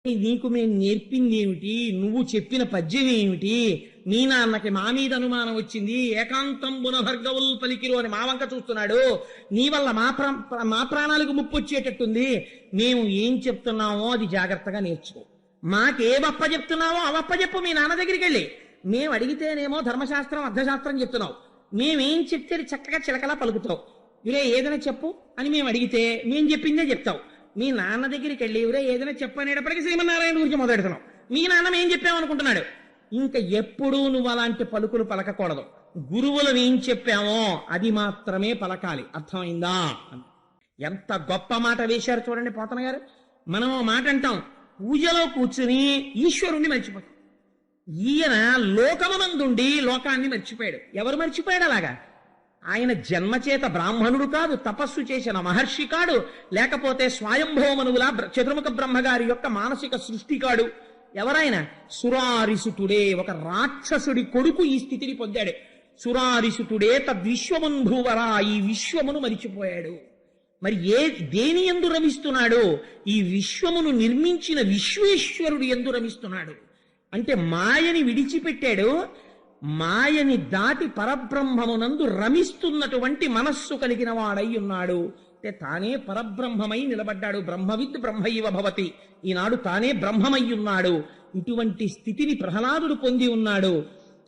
నీకు మేము నేర్పింది ఏమిటి, నువ్వు చెప్పిన పద్యం ఏమిటి, మీ నాన్నకి మా మీద అనుమానం వచ్చింది, ఏకాంతంబున భర్గవుల్ పలికిరు అని మా వంక చూస్తున్నాడు, నీ వల్ల మా ప్రాణాలకు ముప్పు వచ్చేటట్టుంది, మేము ఏం చెప్తున్నామో అది జాగ్రత్తగా నేర్చుకో, మాకేవప్ప చెప్తున్నావో అవప్ప చెప్పు మీ నాన్న దగ్గరికి వెళ్ళి. మేము అడిగితేనేమో ధర్మశాస్త్రం అర్థశాస్త్రం చెప్తున్నావు, మేమేం చెప్తే చక్కగా చిలకలా పలుకుతావు. ఇరే ఏదైనా చెప్పు అని మేము అడిగితే మేము చెప్పిందే చెప్తావు. మీ నాన్న దగ్గరికి వెళ్ళి ఇవరే ఏదైనా చెప్పనేటప్పటికీ శ్రీమన్నారాయణ గురించి మొదలెడుతున్నావు. మీ నాన్న ఏం చెప్పామనుకుంటున్నాడు. ఇంకా ఎప్పుడూ నువ్వు అలాంటి పలుకులు పలకకూడదు. గురువులు ఏం చెప్పామో అది మాత్రమే పలకాలి. అర్థమైందా? ఎంత గొప్ప మాట వేశారు చూడండి పోతన గారు. మనం మాట అంటాం, పూజలో కూర్చుని ఈశ్వరుణ్ణి మర్చిపోతాం. ఈయన లోకమునందుండి లోకాన్ని మర్చిపోయాడు. ఎవరు మర్చిపోయాడు అలాగా? ఆయన జన్మచేత బ్రాహ్మణుడు కాదు, తపస్సు చేసిన మహర్షి కాడు, లేకపోతే స్వయంభవమనువులా చతుర్ముఖ బ్రహ్మగారి యొక్క మానసిక సృష్టి కాడు. ఎవరైన సురారిసుతుడే, ఒక రాక్షసుడి కొడుకు ఈ స్థితిని పొందాడు. సురారిసుతుడే తద్విశ్వమున్భూవరా, ఈ విశ్వమును మరిచిపోయాడు. మరి దేని యందు రమిస్తున్నాడు? ఈ విశ్వమును నిర్మించిన విశ్వేశ్వరుడు యందు రమిస్తున్నాడు. అంటే మాయని విడిచిపెట్టాడు, మాయని దాటి పరబ్రహ్మమునందు రమిస్తున్నటువంటి మనస్సు కలిగిన వాడై ఉన్నాడు. అంటే తానే పరబ్రహ్మమై నిలబడ్డాడు. బ్రహ్మవిద్ బ్రహ్మైవ భవతి, ఈనాడు తానే బ్రహ్మమై ఉన్నాడు. ఇటువంటి స్థితిని ప్రహ్లాదుడు పొంది ఉన్నాడు.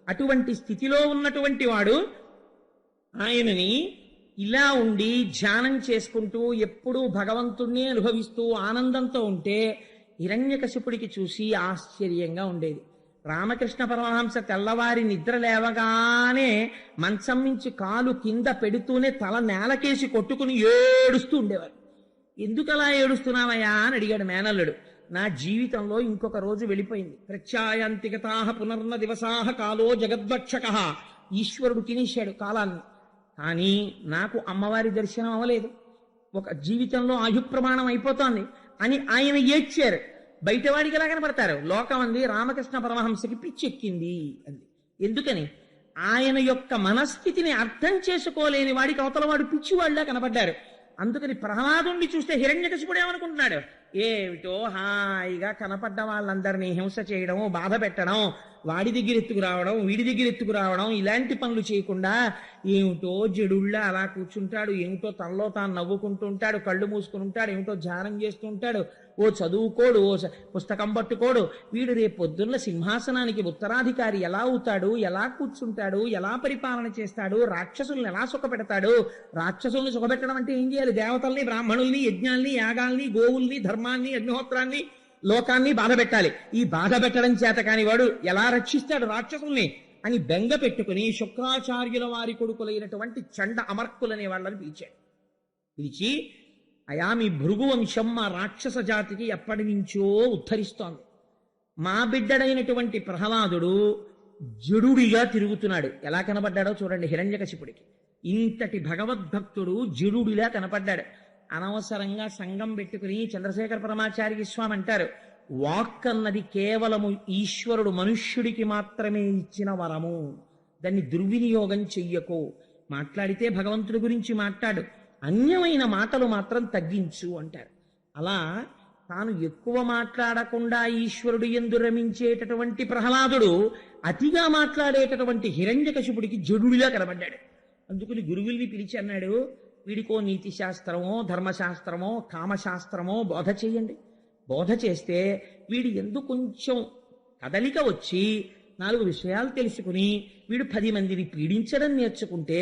అటువంటి స్థితిలో ఉన్నటువంటి వాడు ఆయనని ఇలా ఉండి ధ్యానం చేసుకుంటూ ఎప్పుడూ భగవంతుణ్ణి అనుభవిస్తూ ఆనందంతో ఉంటే హిరణ్యకశిపుడికి చూసి ఆశ్చర్యంగా ఉండేది. రామకృష్ణ పరమహంస తెల్లవారి నిద్ర లేవగానే మంచం నుంచి కాలు కింద పెడుతూనే తల నేలకేసి కొట్టుకుని ఏడుస్తూ ఉండేవారు. ఎందుకలా ఏడుస్తున్నావయ్యా అని అడిగాడు మేనల్లుడు. నా జీవితంలో ఇంకొక రోజు వెళ్ళిపోయింది. ప్రత్యాయాంతిగతాహ పునర్న దివసాహ కాలో జగద్వక్షక, ఈశ్వరుడు తినేశాడు కాలాన్ని. కానీ నాకు అమ్మవారి దర్శనం అవ్వలేదు, ఒక జీవితంలో ఆయుప్రమాణం అయిపోతోంది అని ఆయన ఏడ్చారు. బయటవాడికి ఎలా కనపడతారు? లోకం అంది రామకృష్ణ పరమహంసకి పిచ్చెక్కింది అంది. ఎందుకని? ఆయన యొక్క మనస్థితిని అర్థం చేసుకోలేని వాడికి అవతల వాడు పిచ్చివాళ్ళ కనపడ్డారు. అందుకని ప్రహ్లాదుణ్ణి చూస్తే హిరణ్యకశిపుడు ఏమనుకుంటున్నాడు? ఏమిటో హాయిగా కనపడ్డ వాళ్ళందరినీ హింస చేయడం, బాధ పెట్టడం, వాడి దగ్గర ఎత్తుకురావడం, వీడి దగ్గర ఎత్తుకురావడం, ఇలాంటి పనులు చేయకుండా ఏమిటో జడుళ్ళ అలా కూర్చుంటాడు, ఏమిటో తనలో తాను నవ్వుకుంటూ ఉంటాడు, కళ్ళు మూసుకుని ఉంటాడు, ఏమిటో ధ్యానం చేస్తూ ఉంటాడు, ఓ చదువుకోడు, ఓ పుస్తకం పట్టుకోడు. వీడు రేపు పొద్దున్న సింహాసనానికి ఉత్తరాధికారి ఎలా అవుతాడు, ఎలా కూర్చుంటాడు, ఎలా పరిపాలన చేస్తాడు, రాక్షసుల్ని ఎలా సుఖపెడతాడు? రాక్షసుల్ని సుఖపెట్టడం అంటే ఏం చేయాలి? దేవతల్ని, బ్రాహ్మణుల్ని, యజ్ఞాల్ని, యాగాల్ని, గోవుల్ని, ధర్మాన్ని, అగ్నిహోత్రాన్ని, లోకాన్ని బాధ పెట్టాలి. ఈ బాధ పెట్టడం చేత కాని వాడు ఎలా రక్షిస్తాడు రాక్షసుల్ని అని బెంగ పెట్టుకుని శుక్రాచార్యుల వారి కొడుకులైనటువంటి చండ అమర్కులనే వాళ్ళని పిలిచాడు. పిలిచి, అయా మీ భృగు వంశం మా రాక్షస జాతికి ఎప్పటి నుంచో ఉద్ధరిస్తోంది. మా బిడ్డడైనటువంటి ప్రహ్లాదుడు జడుడిగా తిరుగుతున్నాడు. ఎలా కనపడ్డాడో చూడండి హిరణ్యకశిపుడికి. ఇంతటి భగవద్భక్తుడు జడుడిలా కనపడ్డాడు. అనవసరంగా సంఘం పెట్టుకుని చంద్రశేఖర పరమాచార్య స్వామి అంటారు, వాక్ అన్నది కేవలము ఈశ్వరుడు మనుష్యుడికి మాత్రమే ఇచ్చిన వరము, దాన్ని దుర్వినియోగం చెయ్యకు. మాట్లాడితే భగవంతుడి గురించి మాట్లాడు, అన్యమైన మాటలు మాత్రం తగ్గించు అంటారు. అలా తాను ఎక్కువ మాట్లాడకుండా ఈశ్వరుడు యందు రమించేటటువంటి ప్రహ్లాదుడు అతిగా మాట్లాడేటటువంటి హిరణ్యకశిపుడికి జడుడిలా కనబడ్డాడు. అందుకని గురువుల్ని పిలిచి అన్నాడు, వీడికో నీతి శాస్త్రమో, ధర్మశాస్త్రమో, కామశాస్త్రమో బోధ చేయండి. బోధ చేస్తే వీడి ఎందుకు కొంచెం కదలిక వచ్చి 4 విషయాలు తెలుసుకుని వీడు 10 మందిని పీడించడం నేర్చుకుంటే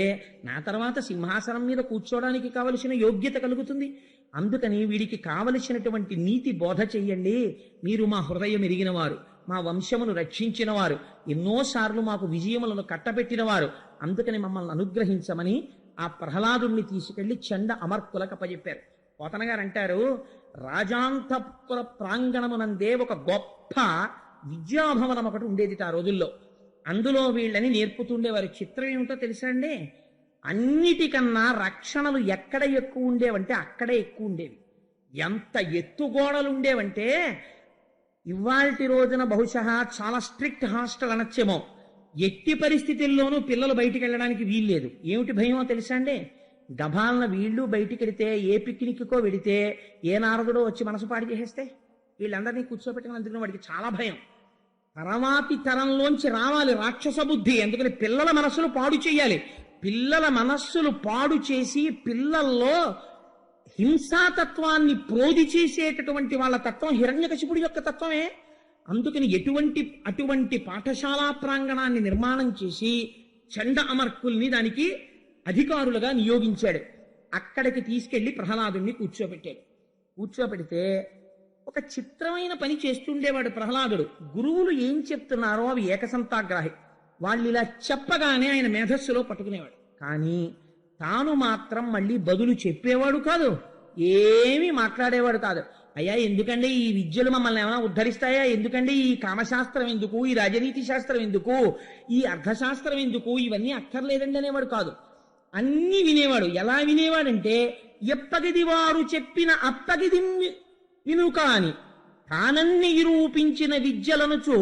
నా తర్వాత సింహాసనం మీద కూర్చోవడానికి కావలసిన యోగ్యత కలుగుతుంది. అందుకని వీడికి కావలసినటువంటి నీతి బోధ చెయ్యండి. మీరు మా హృదయం ఎరిగిన వారు, మా వంశమును రక్షించిన వారు, ఎన్నోసార్లు మాకు విజయములను కట్టబెట్టిన వారు, అందుకని మమ్మల్ని అనుగ్రహించమని ఆ ప్రహ్లాదుణ్ణి తీసుకెళ్లి చండ అమర్కులకు అప్పచెప్పారు. పోతన గారు అంటారు, రాజాంతపుర ప్రాంగణమునందే ఒక గొప్ప విద్యాభవనం ఒకటి ఉండేది ఆ రోజుల్లో. అందులో వీళ్ళని నేర్పుతుండేవారు. చిత్రం ఏమిటో తెలుసా అండి? అన్నిటికన్నా రక్షణలు ఎక్కడ ఎక్కువ ఉండేవంటే అక్కడే ఎక్కువ ఉండేవి. ఎంత ఎత్తుగోడలు ఉండేవంటే ఇవాల్టి రోజున బహుశా చాలా స్ట్రిక్ట్ హాస్టల్ అనొచ్చేమో, ఎట్టి పరిస్థితుల్లోనూ పిల్లలు బయటికి వెళ్ళడానికి వీల్లేదు. ఏమిటి భయమో తెలుసా అండి? గభాలన వీళ్ళు బయటికి వెడితే, ఏ పిక్నిక్కో వెడితే ఏ నారదుడో వచ్చి మనసు పాడు చేసేస్తే వీళ్ళందరినీ కూర్చోబెట్టుకుని, అందుకని వాడికి చాలా భయం. తర్వాతి తరంలోంచి రావాలి రాక్షస బుద్ధి, అందుకని పిల్లల మనస్సులు పాడు చేయాలి. పిల్లల మనస్సులు పాడు చేసి పిల్లల్లో హింసాతత్వాన్ని ప్రోధి చేసేటటువంటి వాళ్ళ తత్వం హిరణ్యకశిపుడి యొక్క తత్వమే. అందుకని అటువంటి పాఠశాలా ప్రాంగణాన్ని నిర్మాణం చేసి చండ అమర్కుల్ని దానికి అధికారులుగా నియోగించాడు. అక్కడికి తీసుకెళ్లి ప్రహ్లాదుణ్ణి కూర్చోబెడితే ఒక చిత్రమైన పని చేస్తుండేవాడు ప్రహ్లాదుడు. గురువులు ఏం చెప్తున్నారో అవి ఏకసంతాగ్రాహి. వాళ్ళు ఇలా చెప్పగానే ఆయన మేధస్సులో పట్టుకునేవాడు. కానీ తాను మాత్రం మళ్ళీ బదులు చెప్పేవాడు కాదు, ఏమీ మాట్లాడేవాడు కాదు. అయ్యా ఎందుకండి ఈ విద్యలు మమ్మల్ని ఏమైనా ఉద్ధరిస్తాయా, ఎందుకండి ఈ కామశాస్త్రం ఎందుకు, ఈ రాజనీతి శాస్త్రం ఎందుకు, ఈ అర్థశాస్త్రం ఎందుకు, ఇవన్నీ అక్కర్లేదండి అనేవాడు కాదు. అన్ని వినేవాడు. ఎలా వినేవాడంటే ఎప్పగిది వారు చెప్పిన అప్పగిది వినుక అని తానన్ని నిరూపించిన విద్యలనుచు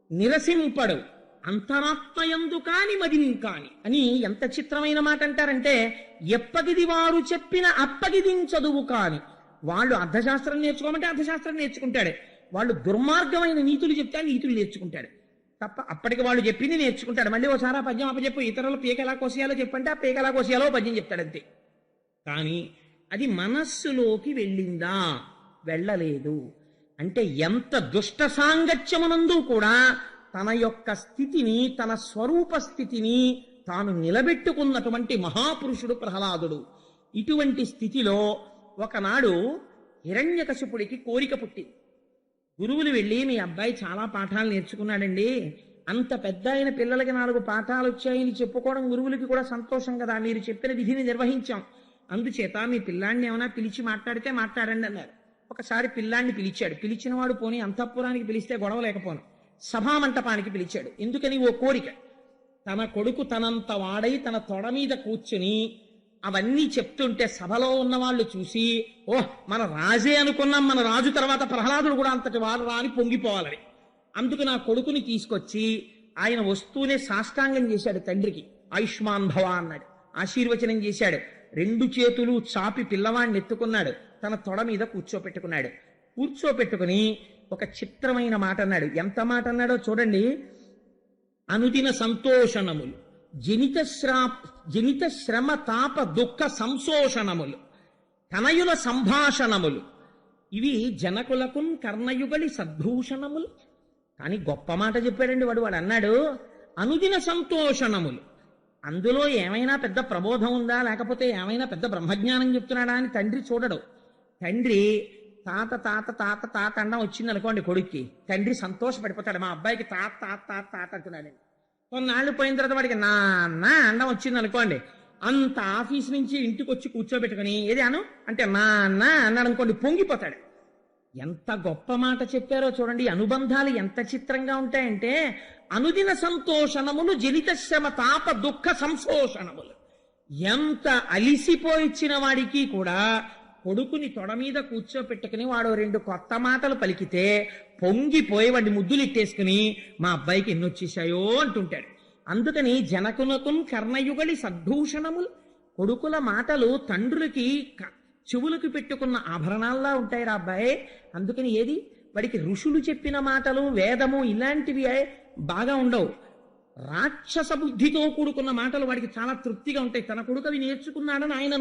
నిరసింపడు అంతరాత్మయందు కాని మదిని కాని అని ఎంత చిత్రమైన మాట అంటారంటే, ఎప్పగిది వారు చెప్పిన అప్పగిదిం చదువు కాని. వాళ్ళు అర్థశాస్త్రం నేర్చుకోమంటే అర్థశాస్త్రం నేర్చుకుంటాడు, వాళ్ళు దుర్మార్గమైన నీతులు చెప్తే నీతులు నేర్చుకుంటాడు తప్ప అప్పటికి వాళ్ళు చెప్పింది నేర్చుకుంటాడు. మళ్ళీ ఓసారి ఆ పద్యం అప్పచెప్పు, ఇతరులు పీక ఎలా కోసేయాలో చెప్పంటే ఆ పీక ఎలా కోసేయాలో పద్యం చెప్తాడు అంతే. కానీ అది మనస్సులోకి వెళ్ళిందా, వెళ్ళలేదు. అంటే ఎంత దుష్ట సాంగత్యమునందు కూడా తన యొక్క స్థితిని, తన స్వరూప స్థితిని తాను నిలబెట్టుకున్నటువంటి మహాపురుషుడు ప్రహ్లాదుడు. ఇటువంటి స్థితిలో ఒకనాడు హిరణ్యకశిపుడికి కోరిక పుట్టింది. గురువులు వెళ్ళి, మీ అబ్బాయి చాలా పాఠాలు నేర్చుకున్నాడండి, అంత పెద్ద అయిన పిల్లలకి 4 పాఠాలు వచ్చాయని చెప్పుకోవడం గురువులకి కూడా సంతోషం కదా, మీరు చెప్పిన విధిని నిర్వహించాం, అందుచేత మీ పిల్లాన్ని ఏమైనా పిలిచి మాట్లాడితే మాట్లాడండి అన్నారు. ఒకసారి పిల్లాన్ని పిలిచాడు. పిలిచిన వాడు పోనీ అంతఃపురానికి పిలిస్తే గొడవ లేకపోను, సభామంటపానికి పిలిచాడు. ఎందుకని? ఓ కోరిక. తన కొడుకు తనంత వాడై తన తొడ మీద కూర్చుని అవన్నీ చెప్తుంటే సభలో ఉన్న వాళ్ళు చూసి, ఓహ్ మన రాజే అనుకున్నాం, మన రాజు తర్వాత ప్రహ్లాదుడు కూడా అంతటి వాడు రా అని పొంగిపోవాలని. అందుకు నా కొడుకుని తీసుకొచ్చి ఆయన వస్తూనే సాష్టాంగం చేశాడు తండ్రికి. ఆయుష్మాన్ భవ అన్నాడు, ఆశీర్వచనం చేశాడు. 2 చేతులు చాపి పిల్లవాడిని ఎత్తుకున్నాడు, తన తొడ మీద కూర్చోపెట్టుకుని ఒక చిత్రమైన మాట అన్నాడు. ఎంత మాట అన్నాడో చూడండి. అనుదిన సంతోషణములు, జనిత శ్రమ తాప దుఃఖ సంశోషణములు, తనయుల సంభాషణములు, ఇవి జనకులకు కర్ణయుగలి సద్భూషణములు. కానీ గొప్ప మాట చెప్పాడండి వాడు అన్నాడు అనుదిన సంతోషణములు. అందులో ఏమైనా పెద్ద ప్రబోధం ఉందా, లేకపోతే ఏమైనా పెద్ద బ్రహ్మజ్ఞానం చెప్తున్నాడా అని తండ్రి చూడడు. తండ్రి తాత తాత తాత తాత అండం వచ్చింది అనుకోండి కొడుక్కి, తండ్రి సంతోషపడిపోతాడు. మా అబ్బాయికి తాత తాత తాత తాత అంటున్నాడండి. కొన్నాళ్ళు పోయిన తర్వాత వాడికి నాన్న అండం వచ్చింది అనుకోండి, అంత ఆఫీస్ నుంచి ఇంటికి వచ్చి కూర్చోబెట్టుకుని ఏది అను అంటే నాన్న అన్నాడు అనుకోండి, పొంగిపోతాడు. ఎంత గొప్ప మాట చెప్పారో చూడండి. అనుబంధాలు ఎంత చిత్రంగా ఉంటాయంటే, అనుదిన సంతోషణములు జనిత శ్రమ తాప దుఃఖ సంశోషణములు. ఎంత అలిసిపోయిచ్చిన వాడికి కూడా కొడుకుని తొడ మీద కూర్చోపెట్టుకుని వాడు 2 కొత్త మాటలు పలికితే పొంగిపోయి వాడిని ముద్దులు ఇట్టేసుకుని మా అబ్బాయికి ఎన్నొచ్చేసాయో అంటుంటాడు. అందుకని జనకునకు కర్ణయుగలి సద్భూషణములు. కొడుకుల మాటలు తండ్రులకి చెవులకు పెట్టుకున్న ఆభరణాల్లా ఉంటాయి రా అబ్బాయి. అందుకని ఏది వాడికి ఋషులు చెప్పిన మాటలు, వేదము ఇలాంటివి బాగా ఉండవు. రాక్షస బుద్ధితో కూడుకున్న మాటలు వాడికి చాలా తృప్తిగా ఉంటాయి. తన కొడుకు అవి నేర్చుకున్నాడని ఆయన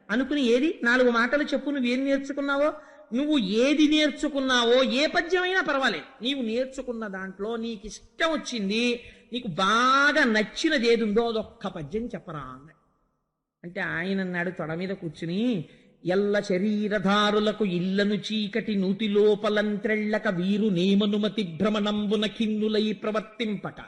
అనుకుని ఏది 4 మాటలు చెప్పు, నువ్వు ఏం నేర్చుకున్నావో, నువ్వు ఏది నేర్చుకున్నావో ఏ పద్యమైనా పర్వాలేదు, నీవు నేర్చుకున్న దాంట్లో నీకు ఇష్టం వచ్చింది, నీకు బాగా నచ్చినది ఏది ఉందో అదొక్క పద్యం చెప్పరా అన్నాడు. అంటే ఆయన అన్నాడు తొడ మీద కూర్చుని, ఎల్ల శరీరధారులకు ఇళ్లను చీకటి నూతి లోపలంత్రెళ్ళక వీరు నేమనుమతి భ్రమణంబున ఖిన్నులై ప్రవర్తింపక.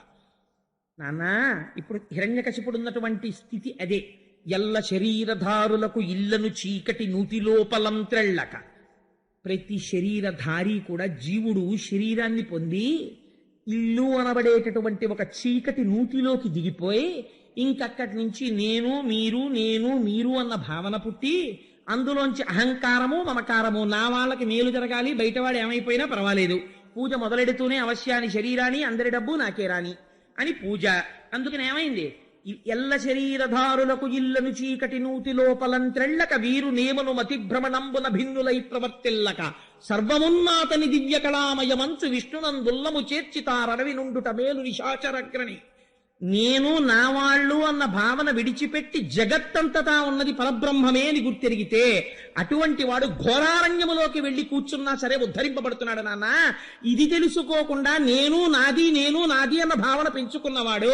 నాన్నా ఇప్పుడు హిరణ్యకశిపుడు ఉన్నటువంటి స్థితి అదే. ఎల్ల శరీరధారులకు ఇళ్లను చీకటి నూతి లోపలంత్రెళ్ళక. ప్రతి శరీరధారి కూడా జీవుడు శరీరాన్ని పొంది ఇల్లు అనబడేటటువంటి ఒక చీకటి నూతిలోకి దిగిపోయి ఇంకక్కడి నుంచి నేను మీరు అన్న భావన పుట్టి అందులోంచి అహంకారము మమకారము, నా వాళ్ళకి మేలు జరగాలి, బయటవాడు ఏమైపోయినా పర్వాలేదు, పూజ మొదలెడుతూనే అవశ్యాన్ని శరీరాన్ని అందరి డబ్బు నాకే రాని అని పూజ. అందుకని ఏమైంది, ఎల్ల శరీరధారులకు ఇల్లను చీకటి నూతి లోపలంత్రెళ్ళక వీరు నేమను మతిభ్రమణంబున భిన్నులై ప్రవర్తిల్లక సర్వమున్నాతని దివ్య కళామయమంచు విష్ణునందుల్లము చేర్చితారడవి నుండుట మేలు నిశాచరగ్రని. నేను నా వాళ్ళు అన్న భావన విడిచిపెట్టి జగత్తంతటా ఉన్నది పరబ్రహ్మమే అని గుర్తెరిగితే అటువంటి వాడు ఘోరారణ్యములోకి వెళ్ళి కూర్చున్నా సరే ఉద్ధరింపబడుతున్నాడు. నాన్న, ఇది తెలుసుకోకుండా నేను నాది అన్న భావన పెంచుకున్నవాడు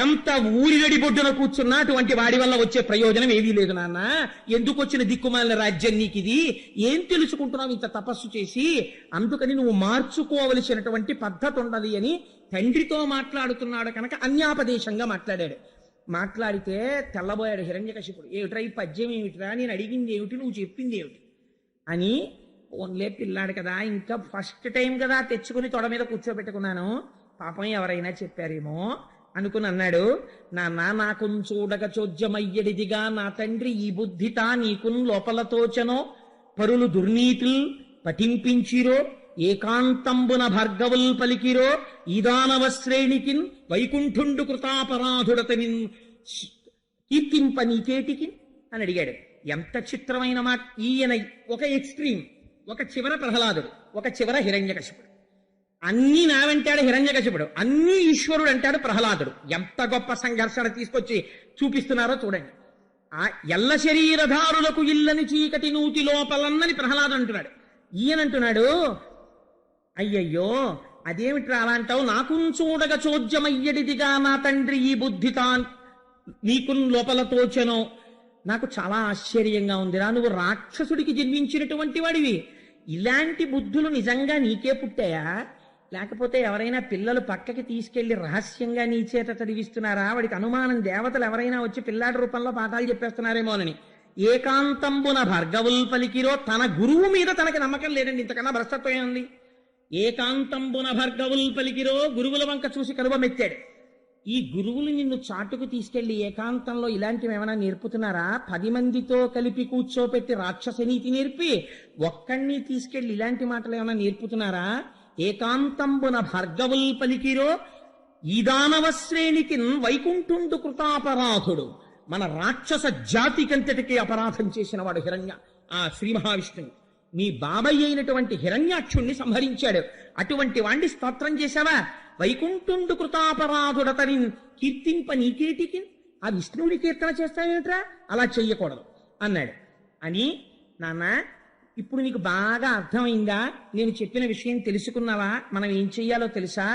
ఎంత ఊరిగడి బొడ్డున కూర్చున్నా అటువంటి వాడి వల్ల వచ్చే ప్రయోజనం ఏమీ లేదు. నాన్న, ఎందుకు వచ్చిన దిక్కుమాలిన రాజ్యం నీకు ఇది? ఏం తెలుసుకుంటున్నావు ఇంత తపస్సు చేసి? అందుకని నువ్వు మార్చుకోవలసినటువంటి పద్ధతి ఉన్నది అని తండ్రితో మాట్లాడుతున్నాడు కనుక అన్యాపదేశంగా మాట్లాడాడు. మాట్లాడితే తెల్లబోయాడు హిరణ్యకశిపుడు. ఏమిట్రా ఈ పద్యం ఏమిట్రా, నేను అడిగింది ఏమిటి, నువ్వు చెప్పింది ఏమిటి అని. ఓన్లే పిల్లాడు కదా, ఇంకా ఫస్ట్ టైం కదా తెచ్చుకుని తొడ మీద కూర్చోబెట్టుకున్నాను, పాపం ఎవరైనా చెప్పారేమో అనుకుని అన్నాడు. నాన్న, నాకున్ చూడక చోద్యమయ్యడిదిగా నా తండ్రి ఈ బుద్ధితా నీకున్ లోపలతోచనో పరులు దుర్నీతుల్ పఠింపించిరో ఏకాంతంబున భార్గవుల్ పలికిరో ఈదానవ శ్రేణికిన్ వైకుంఠుండు కృతాపరాధుడతనిన్ కీర్తింప నీకేటికి అని అడిగాడు. ఎంత చిత్రమైన మాట! ఈయన ఒక ఎక్స్ట్రీమ్, ఒక చివర ప్రహ్లాదుడు, ఒక చివర హిరణ్యకశిపుడు. అన్నీ నా వెంటాడు హిరణ్యకశిపుడు, అన్నీ ఈశ్వరుడు అంటాడు ప్రహ్లాదుడు. ఎంత గొప్ప సంఘర్షణ తీసుకొచ్చి చూపిస్తున్నారో చూడండి. ఆ ఎల్ల శరీరధారులకు ఇల్లని చీకటి నూతి లోపలన్నని ప్రహ్లాదు అంటున్నాడు. ఈయనంటున్నాడు, అయ్యయ్యో అదేమిట్రా అలా అంటావు, నాకు చూడగా చోద్యమయ్యడిదిగా నా తండ్రి ఈ బుద్ధితా నీకు లోపల తోచెనో. నాకు చాలా ఆశ్చర్యంగా ఉందిరా, నువ్వు రాక్షసుడికి జన్మించినటువంటి వాడివి, ఇలాంటి బుద్ధులు నిజంగా నీకే పుట్టాయా? లేకపోతే ఎవరైనా పిల్లలు పక్కకి తీసుకెళ్లి రహస్యంగా నీ చేత చదివిస్తున్నారా? వాడికి అనుమానం దేవతలు ఎవరైనా వచ్చి పిల్లాడి రూపంలో పాఠాలు చెప్పేస్తున్నారేమోనని. ఏకాంతంబున భార్గవుల్ పలికిరో, తన గురువు మీద తనకి నమ్మకం లేదండి, ఇంతకన్నా భ్రష్టత్వం ఉంది. ఏకాంతంబున భార్గవుల్ పలికిరో, గురువుల వంక చూసి కనుబమెత్తాడు. ఈ గురువులు నిన్ను చాటుకు తీసుకెళ్లి ఏకాంతంలో ఇలాంటివి ఏమైనా నేర్పుతున్నారా? 10 మందితో కలిపి కూర్చోపెట్టి రాక్షస నీతి నేర్పి ఒక్కడిని తీసుకెళ్లి ఇలాంటి మాటలు ఏమైనా నేర్పుతున్నారా? ఏకాంతంబున భార్గవుల్ పలికిరో ఈదానవ శ్రేణికి వైకుంఠుండు కృతాపరాధుడు. మన రాక్షస జాతికంతటికి అపరాధం చేసిన వాడు శ్రీ మహావిష్ణువు. మీ బాబాయ్ అయినటువంటి హిరణ్యాక్షుణ్ణి సంహరించాడు. అటువంటి వాణ్ణి స్తోత్రం చేశావా? వైకుంఠుండు కృతాపరాధుడతని కీర్తింప నీకేటికి, ఆ విష్ణువుని కీర్తన చేస్తావేమిట్రా? అలా చెయ్యకూడదు అన్నాడు. అని, నాన్న ఇప్పుడు నీకు బాగా అర్థమైందా? నేను చెప్పిన విషయం తెలుసుకున్నావా? మనం ఏం చెయ్యాలో తెలుసా?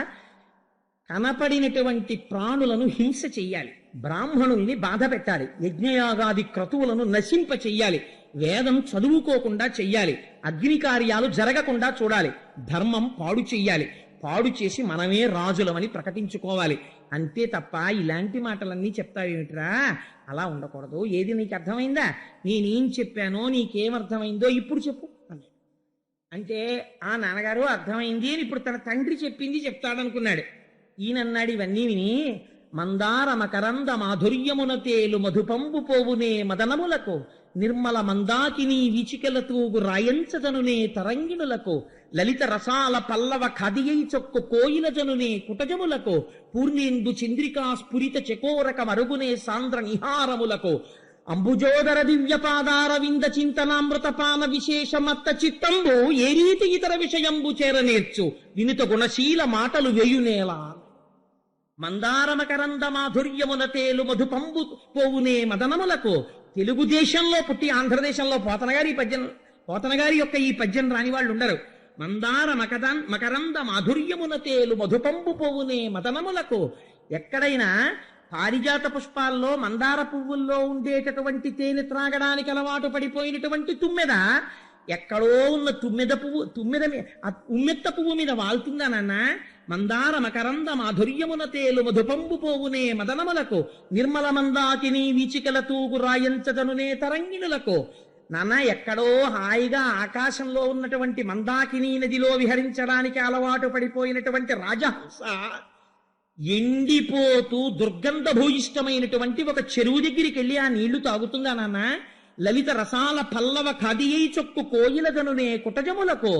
కనపడినటువంటి ప్రాణులను హింస చెయ్యాలి, బ్రాహ్మణుల్ని బాధ పెట్టాలి, యజ్ఞయాగాది క్రతువులను నశింప చెయ్యాలి, వేదం చదువుకోకుండా చెయ్యాలి, అగ్ని కార్యాలు జరగకుండా చూడాలి, ధర్మం పాడు చెయ్యాలి, పాడు చేసి మనమే రాజులమని ప్రకటించుకోవాలి. అంతే తప్ప ఇలాంటి మాటలన్నీ చెప్తావేమిట్రా? అలా ఉండకూడదు. ఏది నీకు అర్థమైందా? నేనేం చెప్పానో నీకేమర్థమైందో ఇప్పుడు చెప్పు అన్నాడు. అంటే ఆ నాన్నగారు అర్థమైంది అని ఇప్పుడు తన తండ్రి చెప్పింది చెప్తాడనుకున్నాడు. ఈయనన్నాడు ఇవన్నీ విని, మందార మకరంద మాధుర్యమున తేలు మధుపంబు పోవునే మదనములకు నిర్మల మందాకిని వీచికల తూగు రాయంచదనునే తరంగిణులకు లలిత రసాల పల్లవ ఖదియై చొక్కు కోయిల జనునే కుటజములకు పూర్ణేందు చంద్రికా స్ఫురిత చకోరక మరుగునే సాంద్ర నిహారములకు అంబుజోదర దివ్యపాదార వింద చింతనామృతపాన విశేషమత్త చిత్తంబు ఏ రీతి ఇతర విషయంబు చేరనేర్చు వినుత గుణశీల మాటలు వేయునేలా. మందారమకరంద మాధుర్యమున తేలు మధుపంబు పోవునే మదనములకు. తెలుగుదేశంలో పుట్టి ఆంధ్రదేశంలో పోతనగారి యొక్క ఈ పద్యం రాని వాళ్ళు ఉండరు. మందార మకరంద మాధుర్యమున తేలు మధుపంబు పోవునే మదనములకు. ఎక్కడైనా పారిజాత పుష్పాల్లో మందార పువ్వుల్లో ఉండేటటువంటి తేనె త్రాగడానికి అలవాటు పడిపోయినటువంటి తుమ్మెద ఎక్కడో ఉన్న ఉమ్మెత్త పువ్వు మీద వాళ్తుందా నాన్న? మందార మకరంద మాధుర్యమున తేలు మధుపంబు పోవునే మదనములకు నిర్మల మందాకిని వీచికల తూగు రాయంచదనునే తరంగిణులకు. నాన్న, ఎక్కడో హాయిగా ఆకాశంలో ఉన్నటువంటి మందాకిని నదిలో విహరించడానికి అలవాటు పడిపోయినటువంటి రాజహంస ఎండిపోతూ దుర్గంధభూయిష్టమైనటువంటి ఒక చెరువు దగ్గరికి వెళ్ళి ఆ నీళ్లు తాగుతుందా నాన్న? లలిత రసాల పల్లవ ఖదియై చొక్కు కోయిల జనునే కుటజములకు.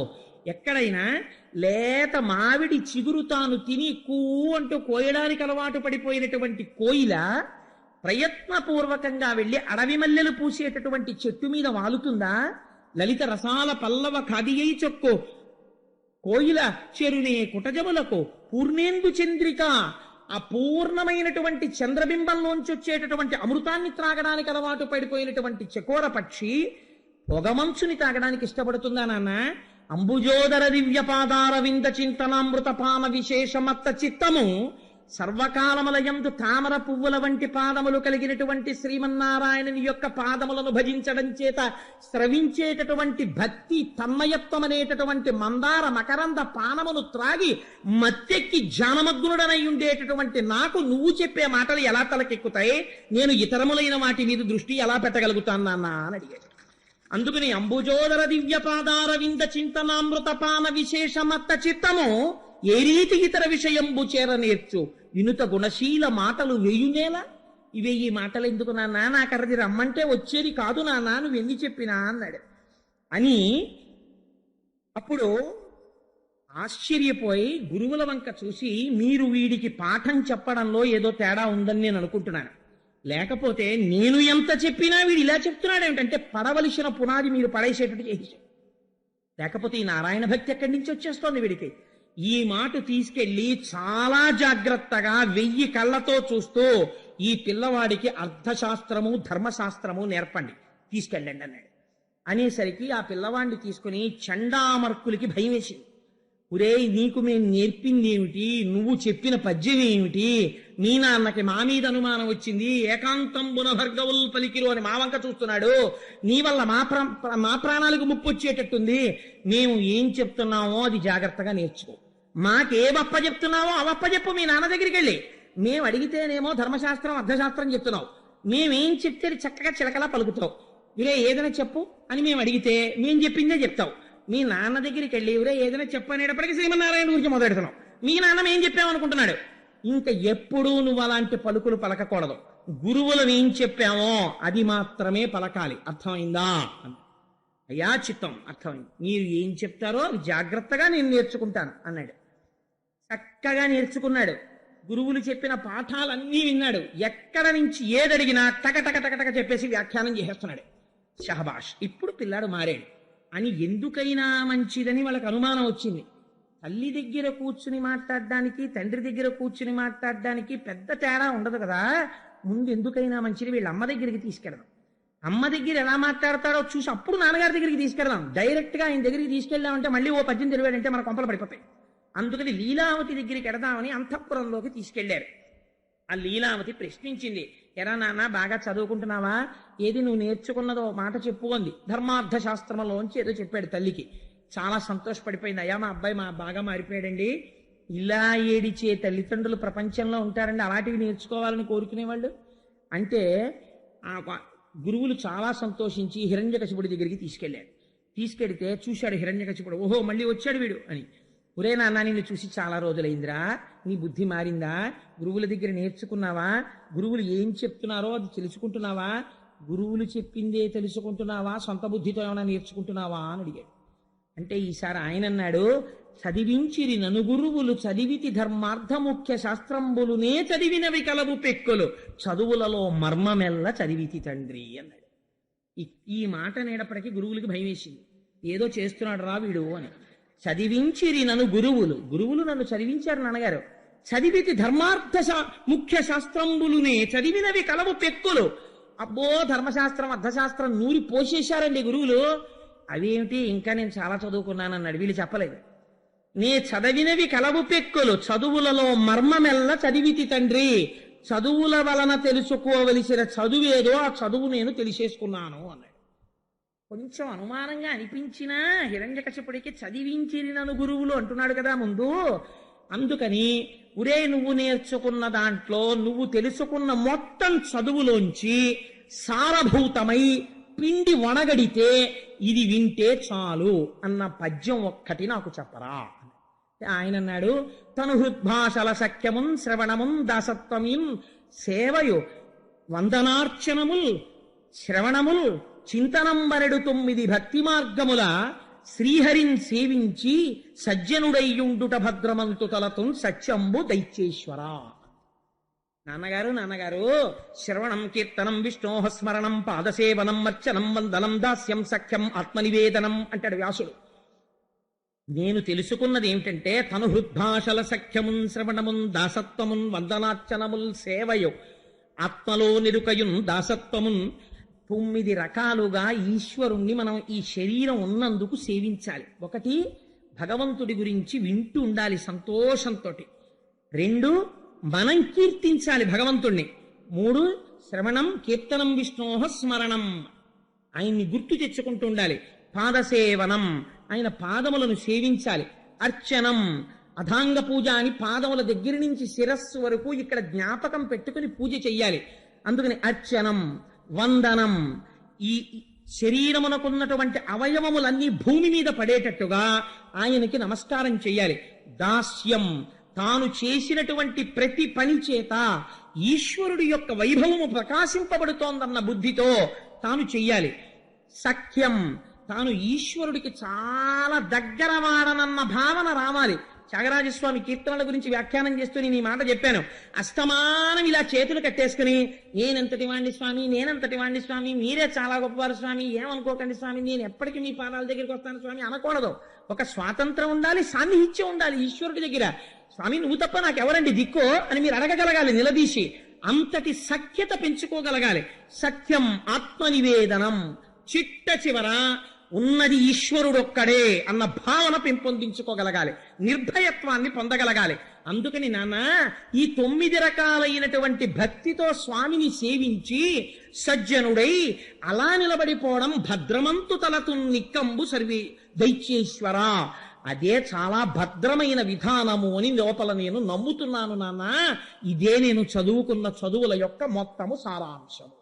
ఎక్కడైనా లేత మామిడి చిగురు తాను తిని కూ అంటూ కోయడానికి అలవాటు పడిపోయినటువంటి కోయిల ప్రయత్నపూర్వకంగా వెళ్ళి అడవి మల్లెలు పూసేటటువంటి చెట్టు మీద వాలుతుందా? లలిత రసాల పల్లవ ఖాదియై చొక్కు కోయిల చెరునే కుటజములకు పూర్ణేందు చంద్రిక, ఆ పూర్ణమైనటువంటి చంద్రబింబంలోంచి వచ్చేటటువంటి అమృతాన్ని త్రాగడానికి అలవాటు పడిపోయినటువంటి చకోర పక్షి పొగమంచుని తాగడానికి ఇష్టపడుతుందా నాన్న? అంబుజోదర దివ్యపాదార వింద చింతనామృత పాన విశేషమత్త చిత్తము సర్వకాలములయందు తామర పువ్వుల వంటి పాదములు కలిగినటువంటి శ్రీమన్నారాయణుని యొక్క పాదములను భజించడం చేత స్రవించేటటువంటి భక్తి తన్మయత్వం అనేటటువంటి మందార మకరంద పానమును త్రాగి మత్తెక్కి జానమగ్నుడనై ఉండేటటువంటి నాకు నువ్వు చెప్పే మాటలు ఎలా తలకెక్కుతాయి? నేను ఇతరములైన వాటి మీద దృష్టి ఎలా పెట్టగలుగుతాను నాన్న అని అడిగాడు. అందుకని అంబుజోదర దివ్యపాదార వింద చింతనామృత పాన విశేషమత్త చిత్తము ఏ రీతి ఇతర విషయంబు చేర నేర్చు వినుత గుణశీల మాటలు వేయునేల. ఇవే ఈ మాటలు ఎందుకు నాన్న? నాకు అరది రమ్మంటే వచ్చేది కాదు నాన్న, నువ్వు ఎన్ని చెప్పినా అన్నాడు. అని అప్పుడు ఆశ్చర్యపోయి గురువుల వంక చూసి, మీరు వీడికి పాఠం చెప్పడంలో ఏదో తేడా ఉందని నేను అనుకుంటున్నాను, లేకపోతే నేను ఎంత చెప్పినా వీడు ఇలా చెప్తున్నాడు ఏమిటంటే పడవలసిన పునాది మీరు పడేసేటట్టు చేసేసాడు. లేకపోతే ఈ నారాయణ భక్తి ఎక్కడి నుంచి వచ్చేస్తోంది వీడికి? ఈ మాట తీసుకెళ్లి చాలా జాగ్రత్తగా 1000 కళ్ళతో చూస్తూ ఈ పిల్లవాడికి అర్థశాస్త్రము ధర్మశాస్త్రము నేర్పండి, తీసుకెళ్ళండి అన్నాడు. అనేసరికి ఆ పిల్లవాడిని తీసుకుని చండామర్కులకి భయం వేసింది. ఒరే, నీకు మేము నేర్పింది ఏమిటి? నువ్వు చెప్పిన పద్యం ఏమిటి? మీ నాన్నకి మా మీద అనుమానం వచ్చింది, ఏకాంతంబున భర్గవుల్ పలికిరు అని మా వంక చూస్తున్నాడు, నీ వల్ల మా ప్రాణాలకు ముప్పు వచ్చేటట్టుంది. మేము ఏం చెప్తున్నామో అది జాగ్రత్తగా నేర్చుకో, మాకేవప్ప చెప్తున్నావో అవప్ప చెప్పు మీ నాన్న దగ్గరికి వెళ్ళి. మేము అడిగితేనేమో ధర్మశాస్త్రం అర్థశాస్త్రం చెప్తున్నావు, మేమేం చెప్తే చక్కగా చిలకలా పలుకుతావు. ఇరే ఏదైనా చెప్పు అని మేము అడిగితే మేము చెప్పిందే చెప్తావు. మీ నాన్న దగ్గరికి వెళ్ళి ఇవరే ఏదైనా చెప్పనేటప్పటికీ శ్రీమన్నారాయణ గురించి మొదలెడుతున్నావు. మీ నాన్న ఏం చెప్పామనుకుంటున్నాడు. ఇంకా ఎప్పుడూ నువ్వు అలాంటి పలుకులు పలకకూడదు. గురువులం ఏం చెప్పామో అది మాత్రమే పలకాలి, అర్థమైందా? అయ్యా చిత్తం అర్థమైంది, మీరు ఏం చెప్తారో అది జాగ్రత్తగా నేను నేర్చుకుంటాను అన్నాడు. చక్కగా నేర్చుకున్నాడు. గురువులు చెప్పిన పాఠాలన్నీ విన్నాడు. ఎక్కడ నుంచి ఏదడిగినా టక చెప్పేసి వ్యాఖ్యానం చేసేస్తున్నాడు. షహబాష్, ఇప్పుడు పిల్లాడు మారాడు అని. ఎందుకైనా మంచిదని వాళ్ళకి అనుమానం వచ్చింది. తల్లి దగ్గర కూర్చుని మాట్లాడడానికి తండ్రి దగ్గర కూర్చుని మాట్లాడడానికి పెద్ద తేడా ఉండదు కదా. ముందు ఎందుకైనా మంచిది వీళ్ళ అమ్మ దగ్గరికి తీసుకెళ్దాం, అమ్మ దగ్గర ఎలా మాట్లాడతాడో చూసి అప్పుడు నాన్నగారి దగ్గరికి తీసుకెళ్దాం. డైరెక్ట్ గా ఆయన దగ్గరికి తీసుకెళ్దామంటే మళ్ళీ ఓ పద్యం తెలివాడంటే మన కొంపలు పడిపోతాయి. అందుకని లీలావతి దగ్గరికి ఎడదామని అంతఃపురంలోకి తీసుకెళ్లారు. ఆ లీలావతి ప్రశ్నించింది, ఎరా నాన్న బాగా చదువుకుంటున్నావా? ఏది నువ్వు నేర్చుకున్నదో మాట చెప్పు అంది. ధర్మార్థ శాస్త్రంలోంచి ఏదో చెప్పాడు తల్లికి. చాలా సంతోషపడిపోయింది. అయ్యా మా అబ్బాయి బాగా మారిపోయాడండి. ఇలా ఏడిచే తల్లిదండ్రులు ప్రపంచంలో ఉంటారండి, అలాంటివి నేర్చుకోవాలని కోరుకునేవాళ్ళు అంటే. ఆ గురువులు చాలా సంతోషించి హిరణ్యకశిపుడి దగ్గరికి తీసుకెళ్ళాడు. తీసుకెడితే చూశాడు హిరణ్యకశిపుడు, ఓహో మళ్ళీ వచ్చాడు వీడు అని. ఒరే నాన్న, నిన్ను చూసి చాలా రోజులైందిరా, నీ బుద్ధి మారిందా? గురువుల దగ్గర నేర్చుకున్నావా? గురువులు ఏం చెప్తున్నారో అది తెలుసుకుంటున్నావా? గురువులు చెప్పిందే తెలుసుకుంటున్నావా, సొంత బుద్ధితో ఏమైనా నేర్చుకుంటున్నావా అని అడిగాడు. అంటే ఈసారి ఆయన అన్నాడు, చదివించిరి నను గురువులు చదివితి ధర్మార్థ ముఖ్య శాస్త్రంబులునే చదివినవి కలవు పెక్కులు చదువులలో మర్మమెల్ల చదివితి తండ్రి అన్నాడు. ఈ మాట నేడప్పటికీ గురువులకి భయం వేసింది, ఏదో చేస్తున్నాడు రా వీడు అని. చదివించిరి నన్ను గురువులు నన్ను చదివించారు నాన్నగారు. చదివితి ధర్మార్థ ముఖ్య శాస్త్రంబులునే చదివినవి కలవు పెక్కులు. అబ్బో ధర్మశాస్త్రం అర్థశాస్త్రం నూరి పోసేశారండి గురువులు. అవేమిటి, ఇంకా నేను చాలా చదువుకున్నానన్నాడు. వీళ్ళు చెప్పలేదు. నే చదివినవి కలవు పెక్కులు చదువులలో మర్మమెల్ల చదివితి తండ్రి. చదువుల వలన తెలుసుకోవలసిన చదువేదో ఆ చదువు నేను తెలిసేసుకున్నాను అన్నాడు. కొంచెం అనుమానంగా అనిపించినా హిరణ్యకశిపుడికి చదివించిరి నన్ను గురువులు అంటున్నాడు కదా ముందు. అందుకని ఉరే నువ్వు నేర్చుకున్న దాంట్లో నువ్వు తెలుసుకున్న మొత్తం చదువులోంచి సారభూతమై పిండి వణగడితే ఇది వింటే చాలు అన్న పద్యం ఒక్కటి నాకు చెప్పరా. ఆయన అన్నాడు, తను హృద్భాషల సఖ్యమున్ శ్రవణమున్ దాసత్వమున్ సేవయు వందనార్చనముల్ శ్రవణముల్ చింతనంబరెడు 9 భక్తి మార్గముల శ్రీహరిని సేవించి సజ్జనుడయ్యుండుట భద్రమంతు తలతు సత్యంబు దైత్యేశ్వర. నాన్నగారు శ్రవణం కీర్తనం విష్ణోహ స్మరణం పాదసేవనం అర్చనం వందనం దాస్యం సఖ్యం ఆత్మనివేదనం అంటాడు వ్యాసుడు. నేను తెలుసుకున్నది ఏమిటంటే తను హృద్భాషల సఖ్యమున్ శ్రవణమున్ దాసత్వమున్ వందనార్చనముల్ సేవయు ఆత్మలో నిరుకయున్ దాసత్వమున్ 9 రకాలుగా ఈశ్వరుణ్ణి మనం ఈ శరీరం ఉన్నందుకు సేవించాలి. 1 భగవంతుడి గురించి వింటూ ఉండాలి సంతోషంతో. 2 మనం కీర్తించాలి భగవంతుణ్ణి. 3 శ్రవణం కీర్తనం విష్ణోహ స్మరణం, ఆయన్ని గుర్తు తెచ్చుకుంటూ ఉండాలి. పాదసేవనం, ఆయన పాదములను సేవించాలి. అర్చనం, అధాంగ పూజ అని పాదముల దగ్గర నుంచి శిరస్సు వరకు ఇక్కడ జ్ఞాపకం పెట్టుకుని పూజ చెయ్యాలి. అందుకని అర్చనం, వందనం, ఈ శరీరమునకున్నటువంటి అవయవములన్నీ భూమి మీద పడేటట్టుగా ఆయనకి నమస్కారం చెయ్యాలి. దాస్యం, తాను చేసినటువంటి ప్రతి పని చేత ఈశ్వరుడి యొక్క వైభవము ప్రకాశింపబడుతోందన్న బుద్ధితో తాను చెయ్యాలి. సఖ్యం, తాను ఈశ్వరుడికి చాలా దగ్గర వాడనన్న భావన రావాలి. త్యాగరాజస్వామి కీర్తనల గురించి వ్యాఖ్యానం చేస్తూ నేను ఈ మాట చెప్పాను. అస్తమానం ఇలా చేతులు కట్టేసుకుని నేనెంతటి వాణ్ణి స్వామి, నేనంతటి వాణ్ణి స్వామి, మీరే చాలా గొప్పవారు స్వామి, ఏమనుకోకండి స్వామి, నేను ఎప్పటికీ మీ పాదాల దగ్గరికి వస్తాను స్వామి అనకూడదు. ఒక స్వాతంత్రం ఉండాలి, సాన్నిహిత్యం ఉండాలి ఈశ్వరుడి దగ్గర. స్వామి నువ్వు తప్ప నాకెవరండి దిక్కో అని మీరు అడగగలగాలి నిలదీసి. అంతటి సఖ్యత పెంచుకోగలగాలి. సఖ్యం, ఆత్మనివేదనం, చిట్ట చివర ఉన్నది ఈశ్వరుడొక్కడే అన్న భావన పెంపొందించుకోగలగాలి. నిర్భయత్వాన్ని పొందగలగాలి. అందుకని నాన్న ఈ 9 రకాలైనటువంటి భక్తితో స్వామిని సేవించి సజ్జనుడై అలా నిలబడిపోవడం భద్రమంతు తలతు నిక్కంబు సర్వి దైత్యేశ్వర, అదే చాలా భద్రమైన విధానము అని లోపల నేను నమ్ముతున్నాను నాన్న. ఇదే నేను చదువుకున్న చదువుల యొక్క మొత్తము సారాంశము.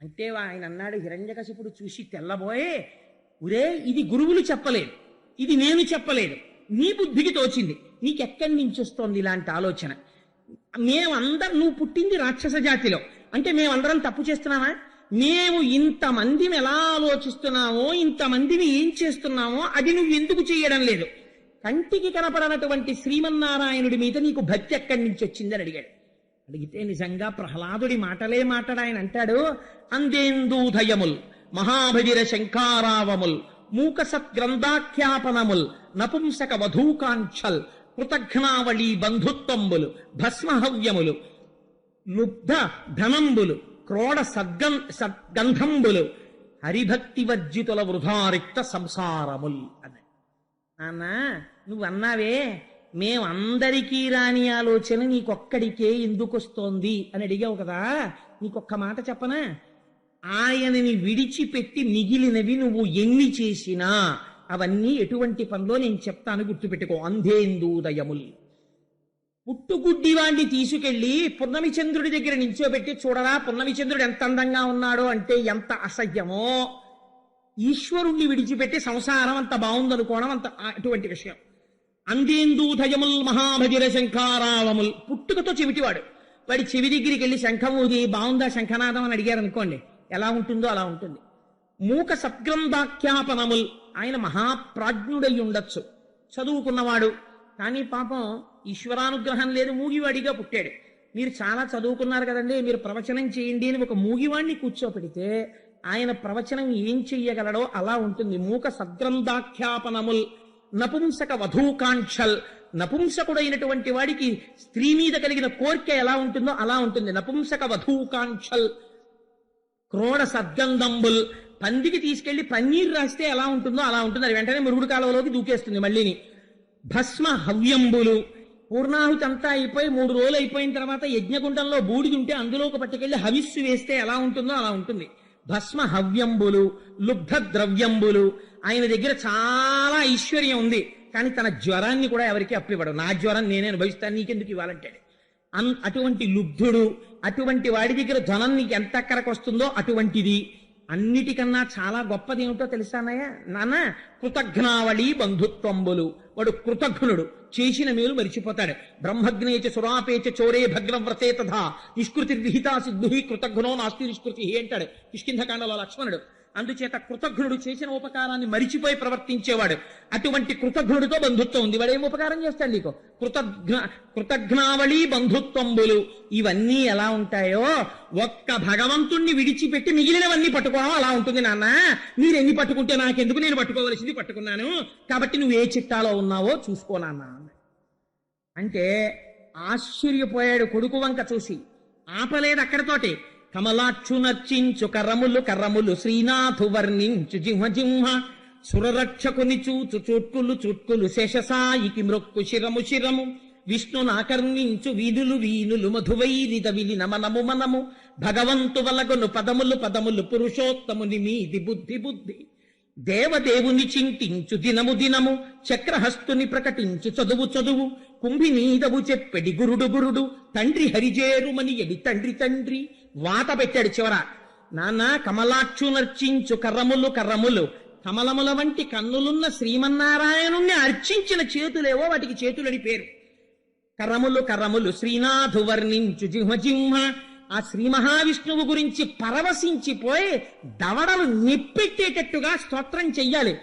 అంటే ఆయన అన్నాడు, హిరణ్యకశిపుడు చూసి తెల్లబోయే, ఒరే ఇది గురువులు చెప్పలేదు, ఇది నేను చెప్పలేదు, నీ బుద్ధికి తోచింది, నీకెక్కడి నుంచి వస్తోంది ఇలాంటి ఆలోచన? మేమందరం, నువ్వు పుట్టింది రాక్షస జాతిలో, అంటే మేమందరం తప్పు చేస్తున్నామా? మేము ఇంతమందిని ఎలా ఆలోచిస్తున్నామో, ఇంతమందిని ఏం చేస్తున్నామో అది నువ్వు ఎందుకు చేయడం లేదు? కంటికి కనపడనటువంటి శ్రీమన్నారాయణుడి మీద నీకు భక్తి ఎక్కడి నుంచి వచ్చిందని అడిగాడు. అడిగితే నిజంగా ప్రహ్లాదుడి మాటలే మాట్లాడు. ఆయన అంటాడు, అందేందూధయముల్ మహాభజిర శంకారావముల్ మూక సద్గ్రంథాఖ్యాపనముల్ నపుంసక వధూకాంక్షల్ కృతఘ్నావళి బంధుత్వంబులు భస్మహవ్యములు లుబ్ధ ధనంబులు క్రోడ సద్గంధంబులు హరిభక్తి వర్జితుల వృధారిక్త సంసారముల్ అని. నాన్న నువ్వు అన్నావే మేమందరికీ రాని ఆలోచన నీకొక్కడికే ఎందుకు వస్తోంది అని అడిగావు కదా. నీకొక్క మాట చెప్పనా? ఆయనని విడిచిపెట్టి మిగిలినవి నువ్వు ఎన్ని చేసినా అవన్నీ ఎటువంటి పనిలో నేను చెప్తాను, గుర్తుపెట్టుకో. అంధేందూదయముల్, పుట్టుగుడ్డి వాణ్ణి తీసుకెళ్లి పున్నమి చంద్రుడి దగ్గర నించోబెట్టి చూడరా పున్నమి చంద్రుడు ఎంత అందంగా ఉన్నాడో అంటే ఎంత అసహ్యమో, ఈశ్వరుణ్ణి విడిచిపెట్టి సంసారం అంత బాగుందనుకోవడం అంత అటువంటి విషయం. అందేందూధయముల్ మహాభజిర శంఖారావముల్, పుట్టుకతో చెవిటివాడు, వాడి చెవి దగ్గరికి వెళ్ళి శంఖం ఊది బాగుందా శంఖనాదం అని అడిగారు అనుకోండి, ఎలా ఉంటుందో అలా ఉంటుంది. మూక సద్గ్రంథాఖ్యాపనముల్, ఆయన మహాప్రాజ్ఞుడై ఉండొచ్చు, చదువుకున్నవాడు, కానీ పాపం ఈశ్వరానుగ్రహం లేదు, మూగివాడిగా పుట్టాడు. మీరు చాలా చదువుకున్నారు కదండి, మీరు ప్రవచనం చేయండి అని ఒక మూగివాడిని కూర్చోపెడితే ఆయన ప్రవచనం ఏం చెయ్యగలడో అలా ఉంటుంది. మూక సద్గ్రంథాఖ్యాపనముల్ నపుంసక వధూకాంక్షల్, నపుంసకుడైనటువంటి వాడికి స్త్రీ మీద కలిగిన కోరిక ఎలా ఉంటుందో అలా ఉంటుంది. నపుంసక వధూకాంక్షల్ క్రోడ సద్గంధంబుల్, పందికి తీసుకెళ్లి పన్నీరు రాస్తే ఎలా ఉంటుందో అలా ఉంటుంది, అది వెంటనే మురుగుడు కాలువలోకి దూకేస్తుంది మళ్ళీని. భస్మ హవ్యంబులు, పూర్ణాహుతి అంతా అయిపోయి 3 రోజులు అయిపోయిన తర్వాత యజ్ఞగుండంలో బూడిదుంటే అందులోకి పట్టుకెళ్లి హవిస్సు వేస్తే ఎలా ఉంటుందో అలా ఉంటుంది. భస్మ హవ్యంబులు లుబ్ధ ద్రవ్యంబులు, ఆయన దగ్గర చాలా ఐశ్వర్యం ఉంది, కానీ తన జ్వరాన్ని కూడా ఎవరికి అప్పివ్వడు. నా జ్వరం నేనే అనుభవిస్తాను, నీకెందుకు ఇవ్వాలంటాడు. అటువంటి లుబ్ధుడు, అటువంటి వాడి దగ్గర ధనం నీకు ఎంత అక్కరకు వస్తుందో అటువంటిది. అన్నిటికన్నా చాలా గొప్పది ఏమిటో తెలుసానయ్య నాన్న? కృతఘ్నావళి బంధుత్వంబులు, వాడు కృతఘ్నుడు, చేసిన మేలు మరిచిపోతాడు. బ్రహ్మజ్ఞేచ సురాపేచ చోరే భగ్నవ్రతే తథా నిష్కృతి విహితా సిద్ధు కృతఘ్నో నాస్తి నిష్కృతి అంటాడు కిష్కింధకాండలో లక్ష్మణుడు. అందుచేత కృతజ్ఞుడు చేసిన ఉపకారాన్ని మరిచిపోయి ప్రవర్తించేవాడు. అటువంటి కృతజ్ఞుడితో బంధుత్వం ఉంది. వాడు ఏం ఉపకారం చేస్తాడు నీకు? కృతజ్ఞావళి బంధుత్వంబులు ఇవన్నీ ఎలా ఉంటాయో, ఒక్క భగవంతుణ్ణి విడిచిపెట్టి మిగిలినవన్నీ పట్టుకోవడం అలా ఉంటుంది. నాన్న మీరెన్ని పట్టుకుంటే నాకెందుకు, నేను పట్టుకోవలసింది పట్టుకున్నాను, కాబట్టి నువ్వు ఏ చిట్టాలో ఉన్నావో చూసుకో నాన్న అంటే ఆశ్చర్యపోయాడు కొడుకు వంక చూసి. ఆపలేదు అక్కడితోటి. కమలాక్షు నర్చించు కర్రములు కర్రములు శ్రీనాథు వర్ణించు జింహ జింహ సురరక్షకుని చూచు చుట్కులు చుట్కులు శేషసాయికి మృక్కు శిరము శిరము విష్ణునాకర్ణించు వీనులు వీనులు మధువైరిద విలిన మనము మనము భగవంతు వలగొను పదములు పదములు పురుషోత్తముని మీది బుద్ధి బుద్ధి దేవదేవుని చింతించు దినము దినము చక్రహస్తుని ప్రకటించు చదువు చదువు కుంభినీదవు చెప్పెడి గురుడు గురుడు తండ్రి హరిజేరుమని ఎడి తండ్రి తండ్రి వాత పెట్టాడు చివర. నాన్న కమలాక్షు నర్చించు కర్రములు కర్రములు, కమలముల వంటి కన్నులున్న శ్రీమన్నారాయణుణ్ణి అర్చించిన చేతులేవో వాటికి చేతులని పేరు. కర్రములు కర్రములు శ్రీనాథు వర్ణించు జింహ జింహ, ఆ శ్రీ మహావిష్ణువు గురించి పరవశించిపోయి దవడలు నిప్పెట్టేటట్టుగా స్తోత్రం చెయ్యాలి.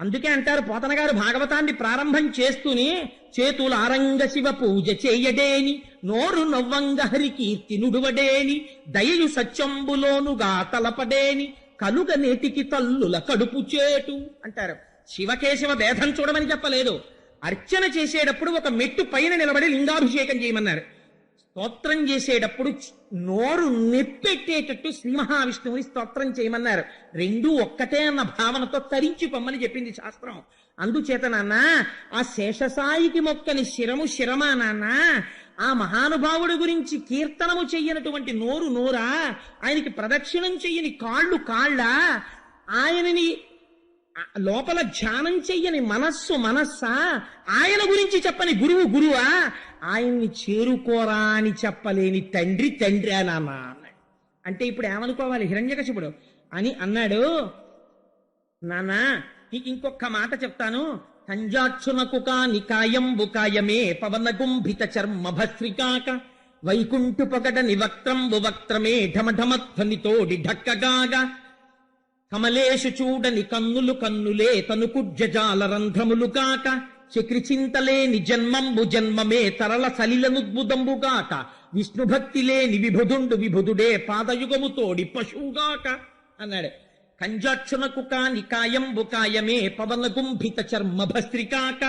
అందుకే అంటారు పోతన గారు భాగవతాన్ని ప్రారంభం చేస్తూనే చేతుల ఆరంగ శివ పూజ చేయడేని, నోరు నవ్వంగ హరి కీర్తి నుడువడేని, దయయు సత్యంబులోనుగా తలపడేని, కలుగ నేటికి తల్లుల కడుపు చేటు అంటారు. శివకేశవ భేదం చూడమని చెప్పలేదు. అర్చన చేసేటప్పుడు ఒక మెట్టు పైన నిలబడి లింగాభిషేకం చేయమన్నారు. స్తోత్రం చేసేటప్పుడు నోరు నెప్పెట్టేటట్టు శ్రీ మహావిష్ణువుని స్తోత్రం చేయమన్నారు. రెండూ ఒక్కటే అన్న భావనతో తరించి పొమ్మని చెప్పింది శాస్త్రం. అందుచేత నాన్న ఆ శేషసాయికి మొక్కని శిరము శిరమా నాన్న, ఆ మహానుభావుడి గురించి కీర్తనము చెయ్యనటువంటి నోరు నోరా, ఆయనకి ప్రదక్షిణం చెయ్యని కాళ్ళు కాళ్ళ, ఆయనని లోపల ధ్యానం చెయ్యని మనస్సు మనస్సా, ఆయన గురించి చెప్పని గురువు గురువా, ఆయన్ని చేరుకోరా అని చెప్పలేని తండ్రి తండ్రి నాన్న అన్నాడు. అంటే ఇప్పుడు ఏమనుకోవాలి హిరణ్యకశిపుడు అని అన్నాడు. నాన్న నీకు ఇంకొక మాట చెప్తాను. కంజాక్షునకు కాని కాయంబు కాయమే పవన గుంభిత చర్మ భస్త్రికాక వైకుంఠు పొగడని వక్త్రంబు వక్త్రమే ఢమఢమధ్వనితోడి ఢక్కగాగా కమలేషు చూడని కన్నులు కన్నులే తను కుడ్జజాల రంధ్రములు కాక చక్రి చింతలేని జన్మంబు జన్మమే తరల సలిలనుద్భుతంబుగాక విష్ణుభక్తి లేని విభుదుండు విభుదుడే పాదయుగము తోడి పశువుగాక అన్నాడు. కంజాక్షునకు కాని కాయంబు కాయమే పవన గుంభిత చర్మ భస్త్రికాక.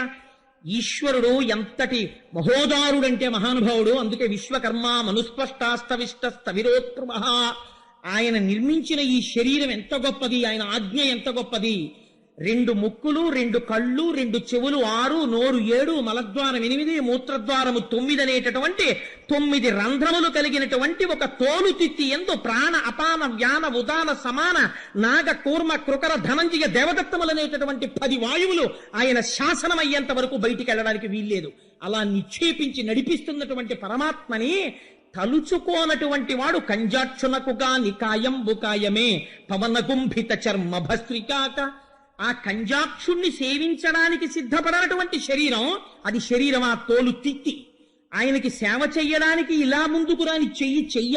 ఈశ్వరుడు ఎంతటి మహోదారుడంటే మహానుభావుడు. అందుకే విశ్వకర్మ మనుస్పష్టాస్తవిష్టస్తవిరోత్రుమ. ఆయన నిర్మించిన ఈ శరీరం ఎంత గొప్పది, ఆయన ఆజ్ఞ ఎంత గొప్పది. 2 ముక్కులు 2 కళ్ళు 2 చెవులు 6 నోరు 7 మలద్వారం 8 మూత్రద్వారము 9 అనేటటువంటి 9 రంధ్రములు కలిగినటువంటి ఒక తోలు తిత్తి ఎందు ప్రాణ అపాన వ్యాన ఉదాన సమాన నాగ కూర్మ కృకర ధనంజయ దేవదత్తములనేటటువంటి 10 వాయువులు ఆయన శాసనం అయ్యేంత వరకు బయటికి వెళ్ళడానికి వీల్లేదు. అలా నిక్షేపించి నడిపిస్తున్నటువంటి పరమాత్మని తలుచుకోనటువంటి వాడు కంజాక్షునకు కాని కాయంబు కాయమే పవన గుంభిత చర్మ భస్త్రికాక. ఆ కంజాక్షుణ్ణి సేవించడానికి సిద్ధపడనటువంటి శరీరం అది శరీరం, ఆ తోలు తిత్తి. ఆయనకి సేవ చెయ్యడానికి ఇలా ముందుకు రాని చెయ్య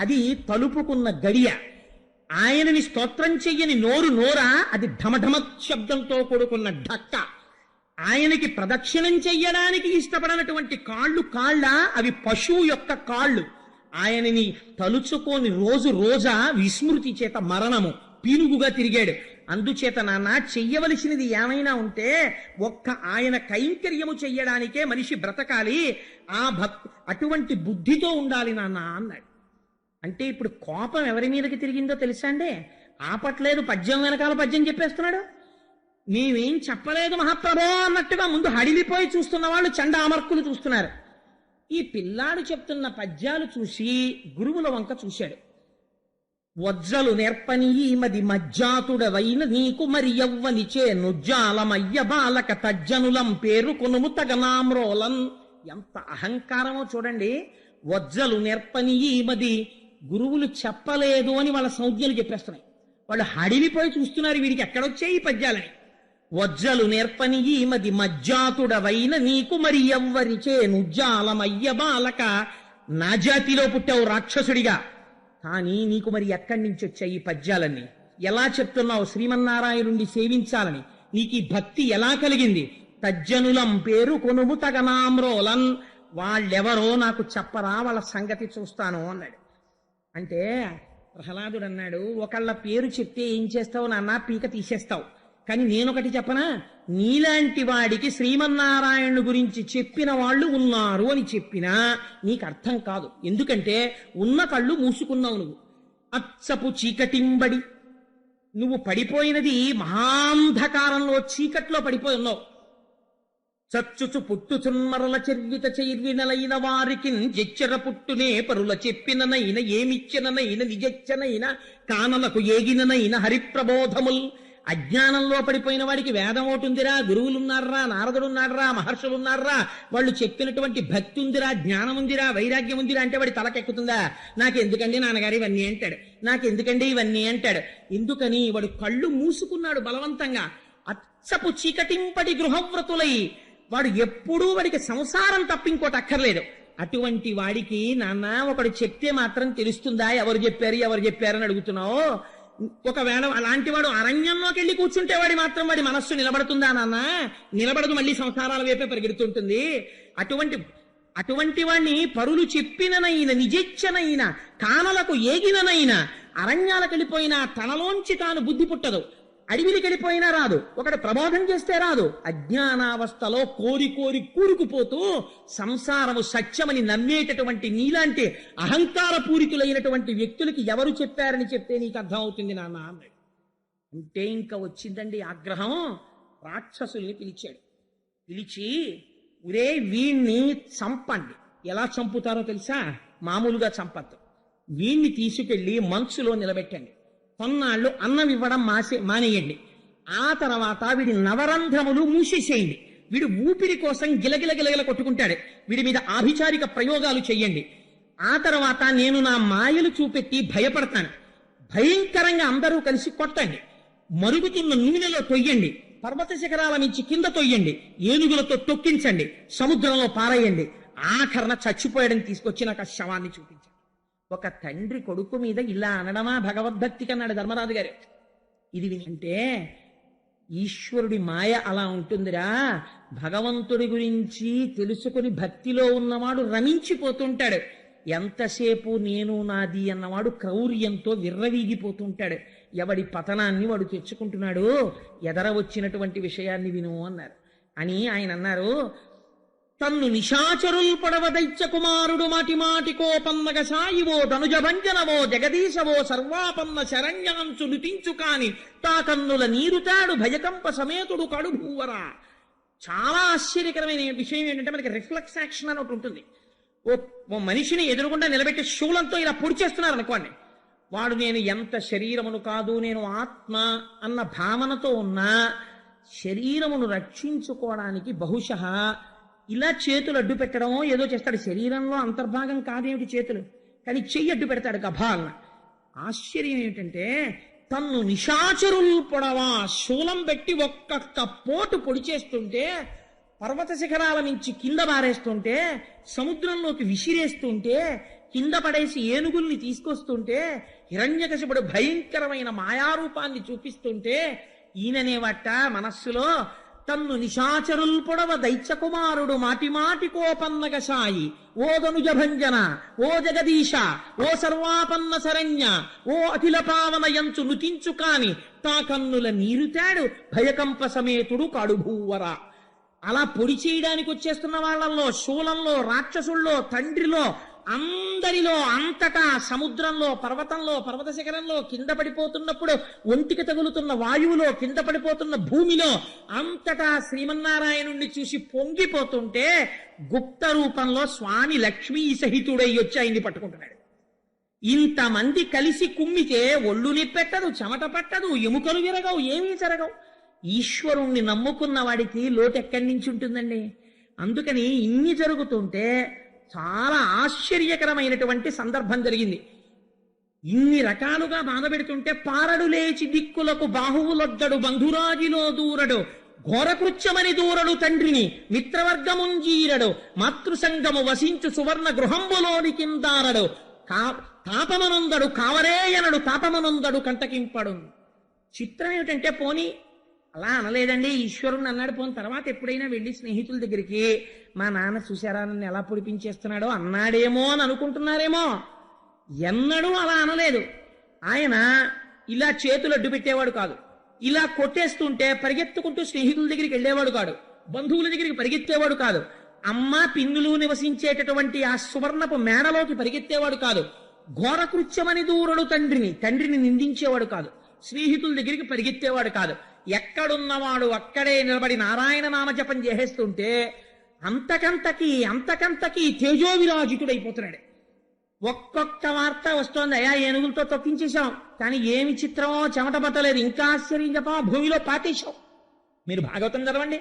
అది తలుపుకున్న గడియ. ఆయనని స్తోత్రం చెయ్యని నోరు నోరా, అది ఢమఢమ శబ్దంతో కూడుకున్న ఢక్క. ఆయనకి ప్రదక్షిణం చెయ్యడానికి ఇష్టపడనటువంటి కాళ్ళు కాళ్ళ, అవి పశువు యొక్క కాళ్ళు. ఆయనని తలుచుకోని రోజు రోజా విస్మృతి చేత మరణము పీనుగుగా తిరిగాడు. అందుచేత నాన్న చెయ్యవలసినది ఏమైనా ఉంటే ఒక్క ఆయన కైంకర్యము చెయ్యడానికే మనిషి బ్రతకాలి. అటువంటి బుద్ధితో ఉండాలి నాన్న అన్నాడు. అంటే ఇప్పుడు కోపం ఎవరి మీదకి తిరిగిందో తెలుసా అండి? ఆపట్లేదు, పద్యం వెనకాల పద్యం చెప్పేస్తున్నాడు. మేమేం చెప్పలేదు మహాప్రభో అన్నట్టుగా ముందు హడిలిపోయి చూస్తున్న వాళ్ళు చండామర్కులు చూస్తున్నారు. ఈ పిల్లాడు చెప్తున్న పద్యాలు చూసి గురువుల వంక చూశాడు. వజ్రలు నేర్పని మది మజ్జాతుడవైన నీకు మరి ఎవ్వనిచే నుజ్జాలమయ్య బాలక తజ్జనులం పేరు కొనుము తగనామ్రోలన్. ఎంత అహంకారమో చూడండి. వజ్రలు నేర్పని మది, గురువులు చెప్పలేదు అని వాళ్ళ సంజ్ఞలు చెప్పేస్తున్నాయి. వాళ్ళు హడిలిపోయి చూస్తున్నారు వీడికి ఎక్కడొచ్చాయి ఈ పద్యాలని. వజ్రలు నేర్పని మది మజ్జాతుడవైన నీకు మరి ఎవ్వరిచే నుజ్జాలమయ్య బాలక. నా జాతిలో పుట్టావు రాక్షసుడిగా, కానీ నీకు మరి ఎక్కడి నుంచి వచ్చాయి ఈ పద్యాలన్నీ? ఎలా చెప్తున్నావు శ్రీమన్నారాయణుణ్ణి సేవించాలని? నీకు ఈ భక్తి ఎలా కలిగింది? తజ్జనులం పేరు కొనుము తగనామ్రోలన్, వాళ్ళెవరో నాకు చెప్పరా, వాళ్ళ సంగతి చూస్తాను అన్నాడు. అంటే ప్రహ్లాదుడు అన్నాడు, ఒకళ్ళ పేరు చెప్తే ఏం చేస్తావు నాన్న? పీక తీసేస్తావు. కానీ నేనొకటి చెప్పనా, నీలాంటి వాడికి శ్రీమన్నారాయణుడు గురించి చెప్పిన వాళ్ళు ఉన్నారు అని చెప్పినా నీకు అర్థం కాదు. ఎందుకంటే ఉన్న కళ్ళు మూసుకున్నావు నువ్వు. అచ్చపు చీకటింబడి నువ్వు పడిపోయినది మహాంధకారంలో, చీకట్లో పడిపోయి ఉన్నావు. చచ్చుచు పుట్టుచున్మరల చెర్విత చైర్వినలైన వారికి జెచ్చెర పుట్టునే పరుల చెప్పిననైన ఏమిచ్చిననైన నిజచ్చనైన కానలకు ఏగిననైన హరిప్రబోధముల్. అజ్ఞానంలో పడిపోయిన వాడికి వేదం ఒకటిందిరా, గురువులున్నారా, నారదుడున్నారా, మహర్షులున్నారా, వాళ్ళు చెప్పినటువంటి భక్తి ఉందిరా, జ్ఞానం ఉందిరా, వైరాగ్యం ఉందిరా అంటే వాడి తలకెక్కుతుందా? నాకెందుకండి నాన్నగారు ఇవన్నీ అంటాడు, నాకెందుకండి ఇవన్నీ అంటాడు. ఎందుకని? వాడు కళ్ళు మూసుకున్నాడు బలవంతంగా. అచ్చపు చీకటింపడి గృహవ్రతులై, వాడు ఎప్పుడూ వాడికి సంసారం తప్ప ఇంకోటి అక్కర్లేదు. అటువంటి వాడికి నాన్న ఒకడు చెప్తే మాత్రం తెలుస్తుందా ఎవరు చెప్పారు అని అడుగుతున్నావు. ఒకవేళ అలాంటి వాడు అరణ్యంలోకి వెళ్ళి కూర్చుంటే వాడి మనస్సు నిలబడుతుందా నాన్న? నిలబడదు, మళ్ళీ సంసారాల వైపే పరిగెడుతుంటుంది. అటువంటి వాణ్ణి పరులు చెప్పిననైనా నిజెచ్చనైనా కానలకు ఏగిననైనా అరణ్యాలకు వెళ్ళిపోయినా తనలోంచి తాను బుద్ధి పుట్టదు, అడవికి వెళ్ళిపోయినా రాదు, ఒకటి ప్రబోధం చేస్తే రాదు. అజ్ఞానావస్థలో కోరి కోరి కూరుకుపోతూ సంసారము సత్యమని నమ్మేటటువంటి నీలాంటి అహంకార పూరితులైనటువంటి వ్యక్తులకి ఎవరు చెప్పారని చెప్తే నీకు అర్థం అవుతుంది నాన్న అన్నాడు. అంటే ఇంకా వచ్చిందండి ఆగ్రహం. రాక్షసుల్ని పిలిచాడు. పిలిచి, ఒరే వీణ్ణి చంపండి. ఎలా చంపుతారో తెలుసా? మామూలుగా చంపద్దు. వీణ్ణి తీసుకెళ్లి మంచులో నిలబెట్టండి. కొన్నాళ్ళు అన్నం ఇవ్వడం మానేయండి. ఆ తర్వాత వీడి నవరంధ్రములు మూసేసేయండి. వీడు ఊపిరి కోసం గిలగిల కొట్టుకుంటాడు. వీడి మీద ఆభిచారిక ప్రయోగాలు చెయ్యండి. ఆ తర్వాత నేను నా మాయలు చూపెట్టి భయపడతాను. భయంకరంగా అందరూ కలిసి కొట్టండి. మరుగుతున్న నూనెలో తొయ్యండి, పర్వత శిఖరాల నుంచి కింద తొయ్యండి, ఏనుగులతో తొక్కించండి, సముద్రంలో పారేయండి. ఆఖరణ చచ్చిపోయాడని తీసుకొచ్చి నాకు ఆ శవాన్ని చూపించండి. ఒక తండ్రి కొడుకు మీద ఇలా అనడమా భగవద్భక్తికి అన్నాడు ధర్మరాజు గారు. ఇది వింటే ఈశ్వరుడి మాయ అలా ఉంటుందిరా. భగవంతుడి గురించి తెలుసుకుని భక్తిలో ఉన్నవాడు రమించిపోతుంటాడు. ఎంతసేపు నేను నాది అన్నవాడు క్రౌర్యంతో విర్రవీగిపోతుంటాడు. ఎవడి పతనాన్ని వాడు తెచ్చుకుంటున్నాడు. ఎదర వచ్చినటువంటి విషయాన్ని విను అన్నారు. అని ఆయన అన్నారు, తన్ను నిశాచరుల్ పడవ దైత్య కుమారుడు మాటి మాటి కోపన్నగ సాయివో ధనుజభంజనవో జగదీశవో సర్వాపన్న శరణ్యాంచు నుతించు కాని తా కన్నుల నీరుతాడు భయకంప సమేతుడు కడుభూవరా. చాలా ఆశ్చర్యకరమైన విషయం ఏంటంటే, మనకి రిఫ్లెక్స్ యాక్షన్ అని ఒకటి ఉంటుంది. ఓ మనిషిని ఎదురుగుండా నిలబెట్టి శూలంతో ఇలా పొడి చేస్తున్నారు అనుకోండి, వాడు నేను ఎంత శరీరమును కాదు, నేను ఆత్మ అన్న భావనతో ఉన్నా శరీరమును రక్షించుకోవడానికి బహుశः ఇలా చేతులు అడ్డు పెట్టడమో ఏదో చేస్తాడు. శరీరంలో అంతర్భాగం కాదేమిటి చేతులు, కానీ చెయ్యి అడ్డు పెడతాడు గభాలన. ఆశ్చర్యం ఏమిటంటే, తన్ను నిశాచరులు పొడవా శూలం పెట్టి ఒక్కొక్క పోటు పొడి చేస్తుంటే, పర్వత శిఖరాల నుంచి కింద బారేస్తుంటే, సముద్రంలోకి విసిరేస్తుంటే, కింద పడేసి ఏనుగుల్ని తీసుకొస్తుంటే, హిరణ్యకశిపుడు భయంకరమైన మాయారూపాన్ని చూపిస్తుంటే, ఈయననేవట మనస్సులో తన్ను నిశాచరుల్ పొడవ దైత్య కుమారుడు మాటి మాటి కోపన్నగ సాయి ఓ ధనుజభంజన ఓ జగదీశ ఓ సర్వాపన్న శరణ్య ఓ అఖిల పావన యంచు నుతించు కాని తా కన్నుల నీరుతాడు భయకంప సమేతుడు కడుభూవర. అలా పొడి చేయడానికి వచ్చేస్తున్న వాళ్ళల్లో, శూలంలో, రాక్షసుల్లో, తండ్రిలో, అందరిలో, అంతటా, సముద్రంలో, పర్వతంలో, పర్వత శిఖరంలో, కింద పడిపోతున్నప్పుడు ఒంటికి తగులుతున్న వాయువులో, కింద పడిపోతున్న భూమిలో, అంతటా శ్రీమన్నారాయణుణ్ణి చూసి పొంగిపోతుంటే గుప్త రూపంలో స్వామి లక్ష్మీ సహితుడై వచ్చి ఆయన్ని పట్టుకుంటున్నాడు. ఇంతమంది కలిసి కుమ్మితే ఒళ్ళు నిప్పెట్టదు, చెమట పట్టదు, ఎముకలు విరగవు, ఏమీ జరగవు. ఈశ్వరుణ్ణి నమ్ముకున్న వాడికి లోటు ఎక్కడి నుంచి ఉంటుందండి? అందుకని ఇన్ని జరుగుతుంటే చాలా ఆశ్చర్యకరమైనటువంటి సందర్భం జరిగింది. ఇన్ని రకాలుగా బాధపెడుతుంటే పారడు లేచి దిక్కులకు బాహువులొద్దడు బంధురాజిలో దూరడు ఘోరకృత్యమని దూరడు తండ్రిని మిత్రవర్గముంజీరడు మాతృసంగము వసించు సువర్ణ గృహంబులోని కిందారడు తాపమనొందడు కావరేయనడు తాపమనొందడు కంటకింపడు. చిత్రం ఏమిటంటే పోనీ అలా అనలేదండి, ఈశ్వరుని అన్నాడు. పోని తర్వాత ఎప్పుడైనా వెళ్ళి స్నేహితుల దగ్గరికి మా నాన్న చూశారా నన్ను ఎలా పొడిపించేస్తున్నాడో అన్నాడేమో అని అనుకుంటున్నారేమో. ఎన్నడూ అలా అనలేదు. ఆయన ఇలా చేతులు అడ్డు పెట్టేవాడు కాదు, ఇలా కొట్టేస్తుంటే పరిగెత్తుకుంటూ స్నేహితుల దగ్గరికి వెళ్ళేవాడు కాదు, బంధువుల దగ్గరికి పరిగెత్తేవాడు కాదు, అమ్మ పిన్నులు నివసించేటటువంటి ఆ సువర్ణపు మేడలోకి పరిగెత్తేవాడు కాదు, ఘోరకృత్యమని దూరడు తండ్రిని నిందించేవాడు కాదు, స్నేహితుల దగ్గరికి పరిగెత్తేవాడు కాదు. ఎక్కడున్నవాడు అక్కడే నిలబడి నారాయణ నామజపం చేసేస్తుంటే అంతకంతకి తేజోవిరాజితుడైపోతున్నాడు. ఒక్కొక్క వార్త వస్తోంది, అయ్యా ఏనుగులతో తొక్కించేశాం, కానీ ఏమి చిత్రమో చెమట పట్టలేదు, ఇంకా ఆశ్చర్యం చెప్పా భూమిలో పాతేశాం. మీరు భాగవతం చదవండి,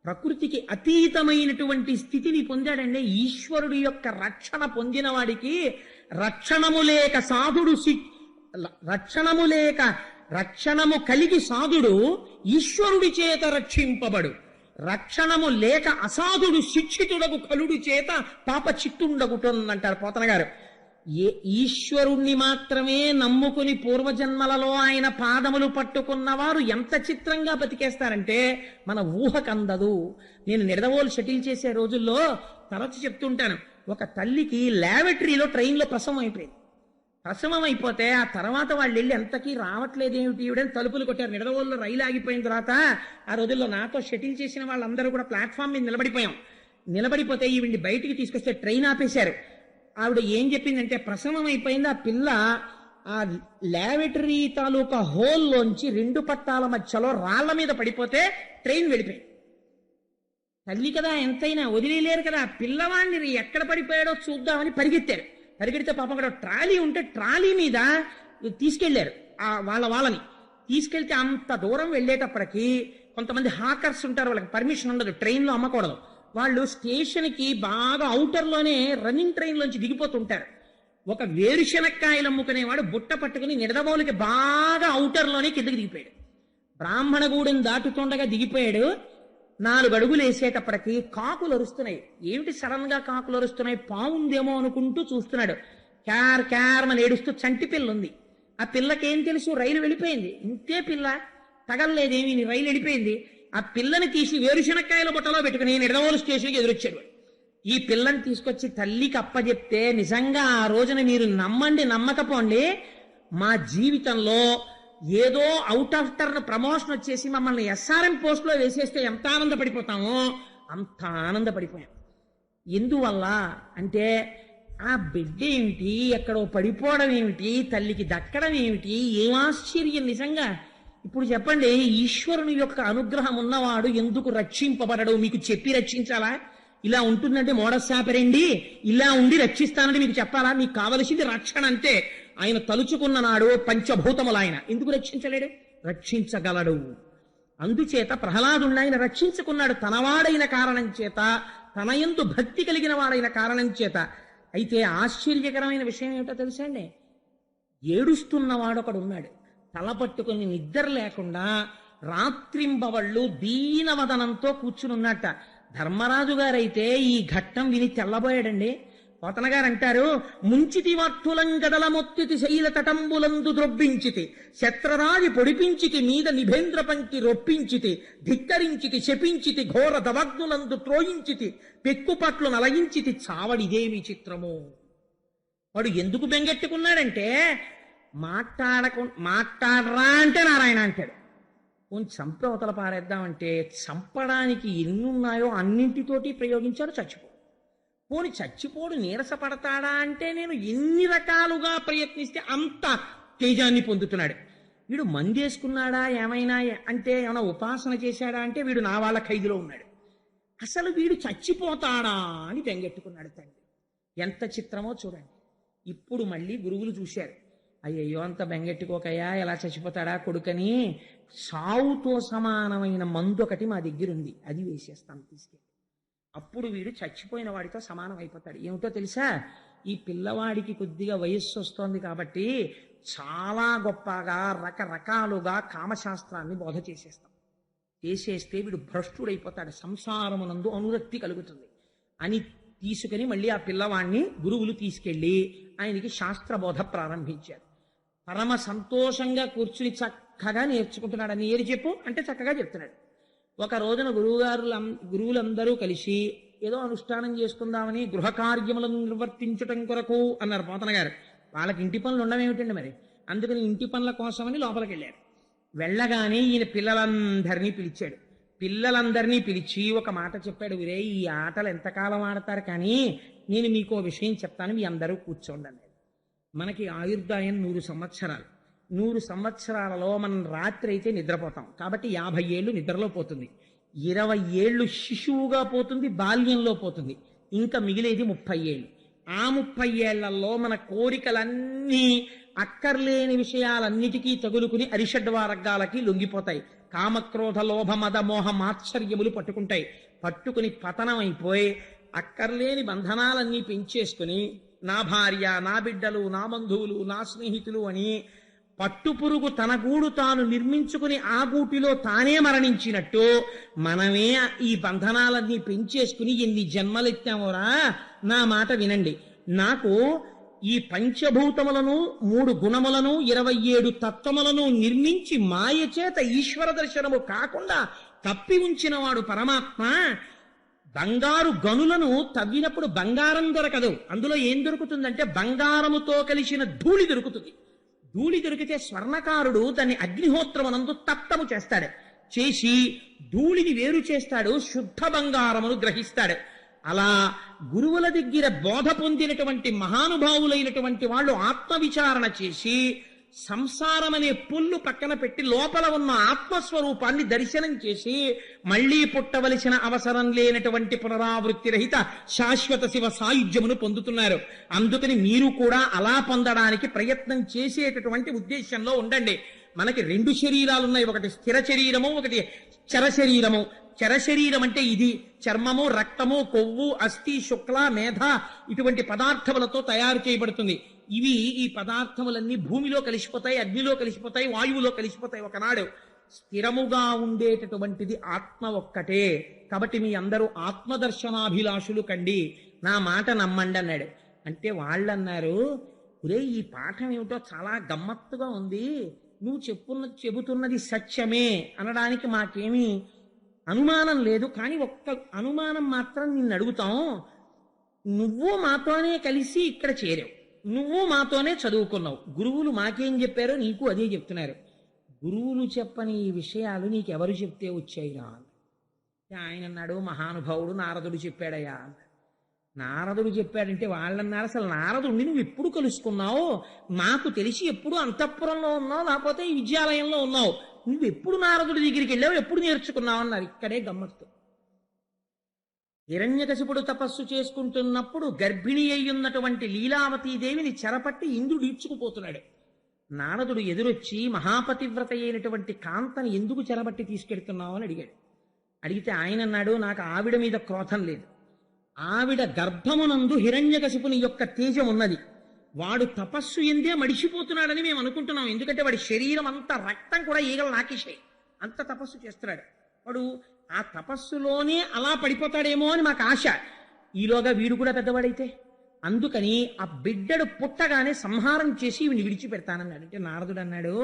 ప్రకృతికి అతీతమైనటువంటి స్థితిని పొందాడండి. ఈశ్వరుడి యొక్క రక్షణ పొందిన వాడికి రక్షణము కలిగి సాధుడు ఈశ్వరుడి చేత రక్షింపబడు, రక్షణము లేక అసాధుడు శిక్షితుడకు కలుడి చేత పాప చిత్తుండగుటందంటారు పోతన గారు. ఈశ్వరుణ్ణి మాత్రమే నమ్ముకుని పూర్వజన్మలలో ఆయన పాదములు పట్టుకున్నవారు ఎంత చిత్రంగా బతికేస్తారంటే మన ఊహకందదు. నేను నిడదవోలు షటిల్ చేసే రోజుల్లో తరచు చెప్తుంటాను, ఒక తల్లికి ల్యాబొరేటరీలో ట్రైన్లో ప్రసవం అయిపోయింది. ప్రసవం అయిపోతే ఆ తర్వాత వాళ్ళు వెళ్ళి ఎంతకీ రావట్లేదేమిటి ఈవిడని తలుపులు కొట్టారు. నిడదవోలులో రైలు ఆగిపోయిన తర్వాత ఆ రోజుల్లో నాతో షటిల్ చేసిన వాళ్ళందరూ కూడా ప్లాట్ఫామ్ మీద నిలబడిపోతే ఈవిడ్ని బయటికి తీసుకొస్తే ట్రైన్ ఆపేశారు. ఆవిడ ఏం చెప్పిందంటే ప్రసవం అయిపోయింది, ఆ పిల్ల ఆ ల్యాబొరేటరీ తాలూకా హోల్లోంచి 2 పట్టాల మధ్యలో రాళ్ల మీద పడిపోతే ట్రైన్ వెళ్ళిపోయింది. తల్లి కదా ఎంతైనా వదిలేలేరు కదా, పిల్లవాడిని ఎక్కడ పడిపోయాడో చూద్దామని పరిగెడితే పాపం అక్కడ ట్రాలీ ఉంటే ట్రాలీ మీద తీసుకెళ్లారు. వాళ్ళని తీసుకెళ్తే అంత దూరం వెళ్ళేటప్పటికి కొంతమంది హాకర్స్ ఉంటారు, వాళ్ళకి పర్మిషన్ ఉండదు, ట్రైన్లో అమ్మకూడదు. వాళ్ళు స్టేషన్కి బాగా అవుటర్లోనే రన్నింగ్ ట్రైన్లోంచి దిగిపోతుంటారు. ఒక వేరుశనక్కాయలు అమ్ముకునేవాడు బుట్ట పట్టుకుని నిడదవోలుకి బాగా అవుటర్లోనే కిందకి దిగిపోయాడు. బ్రాహ్మణగూడెం దాటుతుండగా దిగిపోయాడు. 4 అడుగులు వేసేటప్పటికి కాకులు అరుస్తున్నాయి. ఏమిటి సడన్ గా కాకులు అరుస్తున్నాయి, పావుందేమో అనుకుంటూ చూస్తున్నాడు. క్యార్ అని ఏడుస్తూ చంటి పిల్ల ఉంది. ఆ పిల్లకేం తెలుసు, రైలు వెళ్ళిపోయింది, ఇంతే పిల్ల తగలలేదేమి, రైలు వెళ్ళిపోయింది. ఆ పిల్లని తీసి వేరుశనక్కాయల బుట్టలో పెట్టుకుని నిడదవోలు స్టేషన్కి ఎదురొచ్చాడు. ఈ పిల్లని తీసుకొచ్చి తల్లికి అప్పచెప్తే, నిజంగా ఆ రోజున మీరు నమ్మండి నమ్మకపోండి, మా జీవితంలో ఏదో అవుట్ ఆఫ్ టర్న్ ప్రమోషన్ వచ్చేసి మమ్మల్ని SRM పోస్ట్లో వేసేస్తే ఎంత ఆనందపడిపోతామో అంత ఆనందపడిపోయాం. ఎందువల్ల అంటే ఆ బిడ్డ ఏమిటి, ఎక్కడో పడిపోవడం ఏమిటి, తల్లికి దక్కడం ఏమిటి, ఏం ఆశ్చర్యం నిజంగా. ఇప్పుడు చెప్పండి, ఈశ్వరుని యొక్క అనుగ్రహం ఉన్నవాడు ఎందుకు రక్షింపబడడు? మీకు చెప్పి రక్షించాలా? ఇలా ఉంటుందంటే మోడసాపరండి, ఇలా ఉండి రక్షిస్తానంటే మీకు చెప్పాలా? మీకు కావలసింది రక్షణ అంతే. ఆయన తలుచుకున్న నాడు పంచభూతములు ఆయన ఎందుకు రక్షించలేడు? రక్షించగలడు. అందుచేత ప్రహ్లాదుని ఆయన రక్షించుకున్నాడు, తనవాడైన కారణం చేత, తన యందు భక్తి కలిగిన వాడైన కారణం చేత. అయితే ఆశ్చర్యకరమైన విషయం ఏమిటో తెలుసా అండి, ఏడుస్తున్నవాడు ఒకడు ఉన్నాడు, తల పట్టుకుని నిద్ర లేకుండా రాత్రింబవళ్ళు దీనవదనంతో కూర్చుని ఉన్నట్ట. ధర్మరాజు గారైతే ఈ ఘట్టం విని తెల్లబోయాడండి. పోతన గారు అంటారు, ముంచితి వార్తులం గదల మొత్తితి శైల తటంబులందు ద్రొబ్బించితి, శత్రరాజి పొడిపించితి మీద నిభేంద్ర పంక్తి రొప్పించితి, ధిక్కరించితి శపించితి ఘోర దవగ్నులందు త్రోయించితి, పెక్కుపట్లు నలగించితి, చావడిదేమి చిత్రము. వాడు ఎందుకు బెంగెట్టుకున్నాడంటే, మాట్లాడరా అంటే నారాయణ అంటాడు. కొంచెం చంపి అవతల పారేద్దామంటే చంపడానికి ఎన్నున్నాయో అన్నింటితోటి ప్రయోగించాడు, చచ్చిపోడు. పోని చచ్చిపోడు నీరసపడతాడా అంటే నేను ఎన్ని రకాలుగా ప్రయత్నిస్తే అంత తేజాన్ని పొందుతున్నాడు. వీడు మందేసుకున్నాడా ఏమైనా అంటే, ఏమైనా ఉపాసన చేశాడా అంటే వీడు నా వాళ్ళ ఖైదులో ఉన్నాడు. అసలు వీడు చచ్చిపోతాడా అని బెంగెట్టుకున్నాడు తండ్రి. ఎంత చిత్రమో చూడండి. ఇప్పుడు మళ్ళీ గురువులు చూశారు, అయ్యయ్యో అంత బెంగెట్టుకోకయ్యా, ఎలా చచ్చిపోతాడా కొడుకని, సావుతో సమానమైన మందు ఒకటి మా దగ్గర ఉంది, అది వేసేస్తాను తీసుకెళ్ళి. అప్పుడు వీడు చచ్చిపోయిన వాడితో సమానం అయిపోతాడు. ఏమిటో తెలుసా, ఈ పిల్లవాడికి కొద్దిగా వయస్సు వస్తోంది కాబట్టి చాలా గొప్పగా రకరకాలుగా కామశాస్త్రాన్ని బోధ చేసేస్తే వీడు భ్రష్టుడైపోతాడు, సంసారమునందు అనురక్తి కలుగుతుంది అని తీసుకుని మళ్ళీ ఆ పిల్లవాడిని గురువులు తీసుకెళ్ళి ఆయనకి శాస్త్రబోధ ప్రారంభించారు. పరమ సంతోషంగా కూర్చుని చక్కగా నేర్చుకుంటున్నాడు. అని ఏది చెప్పు అంటే చక్కగా చెప్తున్నాడు. ఒక రోజున గురువులందరూ కలిసి ఏదో అనుష్ఠానం చేసుకుందామని గృహ కార్యములను నిర్వర్తించటం కొరకు అన్నారు పోతన గారు. వాళ్ళకి ఇంటి పనులు ఉండవేమిటండి మరి, అందుకని ఇంటి పనుల కోసమని లోపలికి వెళ్ళారు. వెళ్ళగానే ఈయన పిల్లలందరినీ పిలిచాడు. పిల్లలందరినీ పిలిచి ఒక మాట చెప్పాడు, వీరే ఈ ఆటలు ఎంతకాలం ఆడతారు, కానీ నేను మీకు ఓ విషయం చెప్తాను, మీ అందరూ కూర్చోండి అన్నాడు. మనకి ఆయుర్దాయం 100 సంవత్సరాలు. 100 సంవత్సరాలలో మనం రాత్రి అయితే నిద్రపోతాం, కాబట్టి 50 ఏళ్ళు నిద్రలో పోతుంది. 20 ఏళ్ళు శిశువుగా పోతుంది, బాల్యంలో పోతుంది. ఇంకా మిగిలేది 30 ఏళ్ళు. ఆ 30 ఏళ్లలో మన కోరికలన్నీ అక్కర్లేని విషయాలన్నిటికీ తగులుకుని అరిషడ్వర్గాలకి లొంగిపోతాయి. కామక్రోధ లోభ మద మోహ మాత్సర్యములు పట్టుకుంటాయి. పట్టుకుని పతనమైపోయి అక్కర్లేని బంధనాలన్నీ పెంచేసుకుని నా భార్య, నా బిడ్డలు, నా బంధువులు, నా స్నేహితులు అని పట్టుపురుగు తన గూడు తాను నిర్మించుకుని ఆ గూటిలో తానే మరణించినట్టు మనమే ఈ బంధనాలన్నీ పెంచేసుకుని ఎన్ని జన్మలెత్తామోరా. నా మాట వినండి. నాకు ఈ పంచభూతములను 3 గుణములను 27 తత్వములను నిర్మించి మాయ చేత ఈశ్వర దర్శనము కాకుండా కప్పి ఉంచిన వాడు పరమాత్మ. బంగారు గనులను తవ్వినప్పుడు బంగారం దొరకదు, అందులో ఏం దొరుకుతుందంటే బంగారముతో కలిసిన ధూళి దొరుకుతుంది. ధూళి దొరికితే స్వర్ణకారుడు దాన్ని అగ్నిహోత్రమునందు తప్తము చేస్తాడు. చేసి ధూళిని వేరు చేస్తాడు, శుద్ధ బంగారమును గ్రహిస్తాడు. అలా గురువుల దగ్గర బోధ పొందినటువంటి మహానుభావులైనటువంటి వాళ్ళు ఆత్మవిచారణ చేసి సంసారం అనే పుల్లు పక్కన పెట్టి లోపల ఉన్న ఆత్మస్వరూపాన్ని దర్శనం చేసి మళ్లీ పుట్టవలసిన అవసరం లేనటువంటి పునరావృత్తి రహిత శాశ్వత శివ సాయుధ్యమును పొందుతున్నారు. అందుకని మీరు కూడా అలా పొందడానికి ప్రయత్నం చేసేటటువంటి ఉద్దేశంలో ఉండండి. మనకి 2 శరీరాలు ఉన్నాయి, ఒకటి స్థిర శరీరము, ఒకటి చర శరీరము. చర శరీరం అంటే ఇది చర్మము, రక్తము, కొవ్వు, అస్థి, శుక్ల, మేధ ఇటువంటి పదార్థములతో తయారు చేయబడుతుంది. ఇవి ఈ పదార్థములన్నీ భూమిలో కలిసిపోతాయి, అగ్నిలో కలిసిపోతాయి, వాయువులో కలిసిపోతాయి. ఒకనాడు స్థిరముగా ఉండేటటువంటిది ఆత్మ ఒక్కటే. కాబట్టి మీ అందరూ ఆత్మదర్శనాభిలాషులు కండి, నా మాట నమ్మండి అన్నాడు. అంటే వాళ్ళన్నారు, ఒరే ఈ పాఠం ఏమిటో చాలా గమ్మత్తుగా ఉంది, నువ్వు చెబుతున్నది సత్యమే అనడానికి మాకేమీ అనుమానం లేదు, కానీ ఒక్క అనుమానం మాత్రం నిన్ను అడుగుతాం. నువ్వు మాతోనే కలిసి ఇక్కడ చేరావు, నువ్వు మాతోనే చదువుకున్నావు, గురువులు మాకేం చెప్పారో నీకు అదే చెప్తున్నారు. గురువులు చెప్పని ఈ విషయాలు నీకెవరు చెప్తే వచ్చాయిరా? ఆయన అన్నాడు, మహానుభావుడు నారదుడు చెప్పాడయ్యా. నారదుడు చెప్పాడంటే వాళ్ళన్నారు, అసలు నారదుడిని నువ్వు ఎప్పుడు కలుసుకున్నావు? మాకు తెలిసి ఎప్పుడు అంతఃపురంలో ఉన్నావు, లేకపోతే ఈ విద్యాలయంలో ఉన్నావు. నువ్వు ఎప్పుడు నారదుడి దగ్గరికి వెళ్ళావు, ఎప్పుడు నేర్చుకున్నావు అన్నారు. ఇక్కడే గమ్మత్తు. హిరణ్యకశిపుడు తపస్సు చేసుకుంటున్నప్పుడు గర్భిణి అయ్యున్నటువంటి లీలావతీదేవిని చెరపట్టి ఇంద్రుడు ఈడ్చుకుపోతున్నాడు. నారదుడు ఎదురొచ్చి మహాపతివ్రత అయినటువంటి కాంతని ఎందుకు చెరబట్టి తీసుకెడుతున్నావు అని అడిగాడు. అడిగితే ఆయన అన్నాడు, నాకు ఆవిడ మీద క్రోధం లేదు, ఆవిడ గర్భమునందు హిరణ్యకశిపుని యొక్క తేజం ఉన్నది, వాడు తపస్సు ఎందే మడిచిపోతున్నాడని మేము అనుకుంటున్నాం. ఎందుకంటే వాడి శరీరం అంతా రక్తం కూడా ఈగలు నాకేసాయి, అంత తపస్సు చేస్తున్నాడు వాడు. ఆ తపస్సులోనే అలా పడిపోతాడేమో అని మాకు ఆశ. ఈలోగా వీడు కూడా పెద్దవాడైతే, అందుకని ఆ బిడ్డడు పుట్టగానే సంహారం చేసి వీడిని విడిచిపెడతానన్నాడు. అంటే నారదుడు అన్నాడు,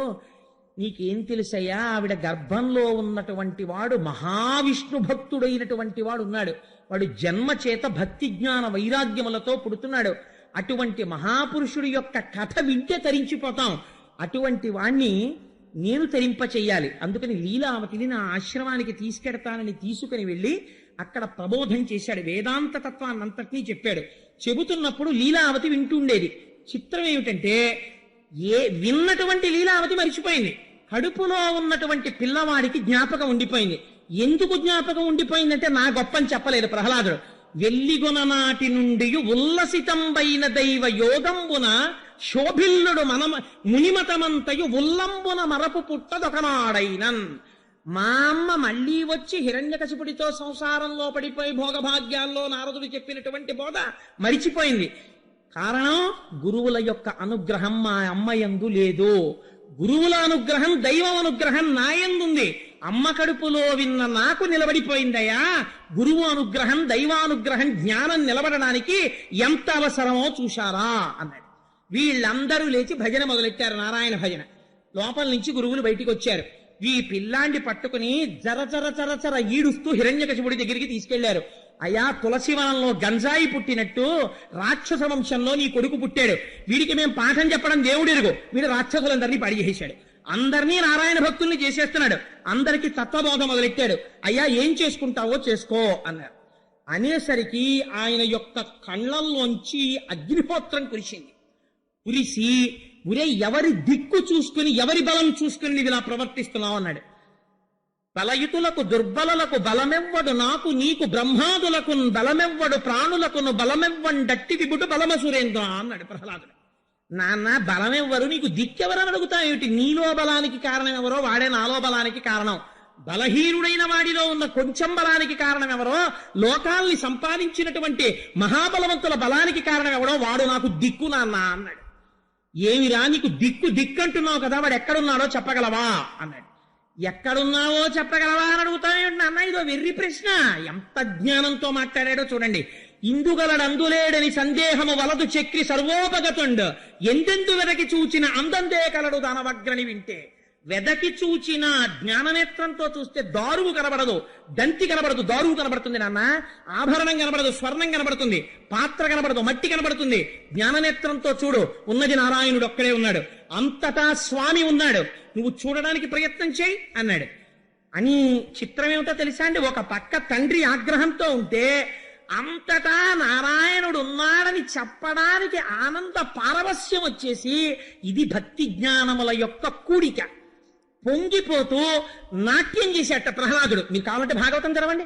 నీకేం తెలుసయ్యా, ఆవిడ గర్భంలో ఉన్నటువంటి వాడు మహావిష్ణు భక్తుడైనటువంటి వాడు ఉన్నాడు. వాడు జన్మ చేత భక్తి జ్ఞాన వైరాగ్యములతో పుడుతున్నాడు. అటువంటి మహాపురుషుడి యొక్క కథ వింటే తరించిపోతాం. అటువంటి వాణ్ణి నేను తరింప చెయ్యాలి. అందుకని లీలావతిని నా ఆశ్రమానికి తీసుకెడతానని తీసుకుని వెళ్ళి అక్కడ ప్రబోధం చేశాడు. వేదాంత తత్వాన్నంతటినీ చెప్పాడు. చెబుతున్నప్పుడు లీలావతి వింటుండేది. చిత్రం ఏమిటంటే, విన్నటువంటి లీలావతి మరిచిపోయింది. కడుపులో ఉన్నటువంటి పిల్లవాడికి జ్ఞాపకం ఉండిపోయింది. ఎందుకు జ్ఞాపకం ఉండిపోయిందంటే, నా గొప్పని చెప్పలేదు ప్రహ్లాదుడు. వెల్లిగొన నాటి నుండి ఉల్లసితంబైన దైవ యోగంబున శోభిల్లుడు మునిమతమంతయు ఉల్లంబున మరపు పుట్టదొకనాడైనన్. మా అమ్మ మళ్ళీ వచ్చి హిరణ్యకశిపుడితో సంసారంలో పడిపోయి భోగభాగ్యాల్లో నారదుడు చెప్పినటువంటి బోధ మరిచిపోయింది. కారణం, గురువుల యొక్క అనుగ్రహం మా అమ్మయందు లేదు. గురువుల అనుగ్రహం, దైవం అనుగ్రహం నాయందుంది. అమ్మ కడుపులో విన్న నాకు నిలబడిపోయిందయ్యా. గురువు అనుగ్రహం, దైవానుగ్రహం, జ్ఞానం నిలబడడానికి ఎంత అవసరమో చూశారా అన్నాడు. వీళ్ళందరూ లేచి భజన మొదలెట్టారు, నారాయణ భజన. లోపల నుంచి గురువులు బయటికి వచ్చారు. ఈ పిల్లాండి పట్టుకుని జర జర జర జర ఈడుస్తూ హిరణ్యకశిపుడి దగ్గరికి తీసుకెళ్లారు. అయ్యా, తులసివనంలో గంజాయి పుట్టినట్టు రాక్షస వంశంలో నీ కొడుకు పుట్టాడు. వీడికి మేము పాఠం చెప్పడం దేవుడెరుగు. వీడు రాక్షసులందరినీ పడిచేశాడు. అందరినీ నారాయణ భక్తుల్ని చేసేస్తున్నాడు. అందరికీ తత్వబోధ మొదలెట్టాడు. అయ్యా, ఏం చేసుకుంటావో చేసుకో అన్నారు. అనేసరికి ఆయన యొక్క కళ్ళల్లోంచి అగ్నిహోత్రం కురిసింది. కురిసి, ఉరే, ఎవరి దిక్కు చూసుకుని ఎవరి బలం చూసుకుని నీవు ఇలా ప్రవర్తిస్తున్నావు అన్నాడు. బలయుతులకు దుర్బలులకు బలమెవ్వడు, నాకు నీకు బ్రహ్మాదులకు బలమెవ్వడు, ప్రాణులకును బలమెవ్వండట్టి విభుడు బలమ సురేంద్ర అన్నాడు ప్రహ్లాదుడు. నాన్న, బలమెవ్వరు, నీకు దిక్కెవరని అడుగుతాయేమిటి? నీలో బలానికి కారణం ఎవరో వాడే నాలో బలానికి కారణం. బలహీనుడైన వాడిలో ఉన్న కొంచెం బలానికి కారణం ఎవరో, లోకాల్ని సంపాదించినటువంటి మహాబలవంతుల బలానికి కారణం ఎవరో వాడు నాకు దిక్కు నాన్న అన్నాడు. ఏమిరా నీకు దిక్కు దిక్కంటున్నావు కదా, వాడు ఎక్కడున్నాడో చెప్పగలవా అన్నాడు. ఎక్కడున్నావో చెప్పగలవా అని అడుగుతానేమిటి నాన్న? ఇదో వెర్రి ప్రశ్న. ఎంత జ్ఞానంతో మాట్లాడాడో చూడండి. ఇందుగలడందులేడని సందేహము వలదు చక్రి సర్వోపగతుండు, ఎందెందు వెదకి చూచిన అందందే కలడు దానవగ్రని వింటే. వెదకి చూచిన జ్ఞాననేత్రంతో చూస్తే దారువు కనబడదు, దంతి కనబడదు, దారువు కనబడుతుంది నాన్న. ఆభరణం కనబడదు, స్వర్ణం కనబడుతుంది, పాత్ర కనబడదు, మట్టి కనబడుతుంది. జ్ఞాననేత్రంతో చూడు, ఉన్నది నారాయణుడు ఒక్కడే ఉన్నాడు, అంతటా స్వామి ఉన్నాడు, నువ్వు చూడడానికి ప్రయత్నం చేయి అన్నాడు. అని చిత్రం ఏమిటో తెలుసా అండి? ఒక పక్క తండ్రి ఆగ్రహంతో ఉంటే అంతటా నారాయణుడు ఉన్నాడని చెప్పడానికి ఆనంద పారవస్యం వచ్చేసి, ఇది భక్తి జ్ఞానముల యొక్క కూడిక. పొంగిపోతూ నాట్యం చేసేట ప్రహ్లాదుడు. మీరు కావాలంటే భాగవతం తెరవండి.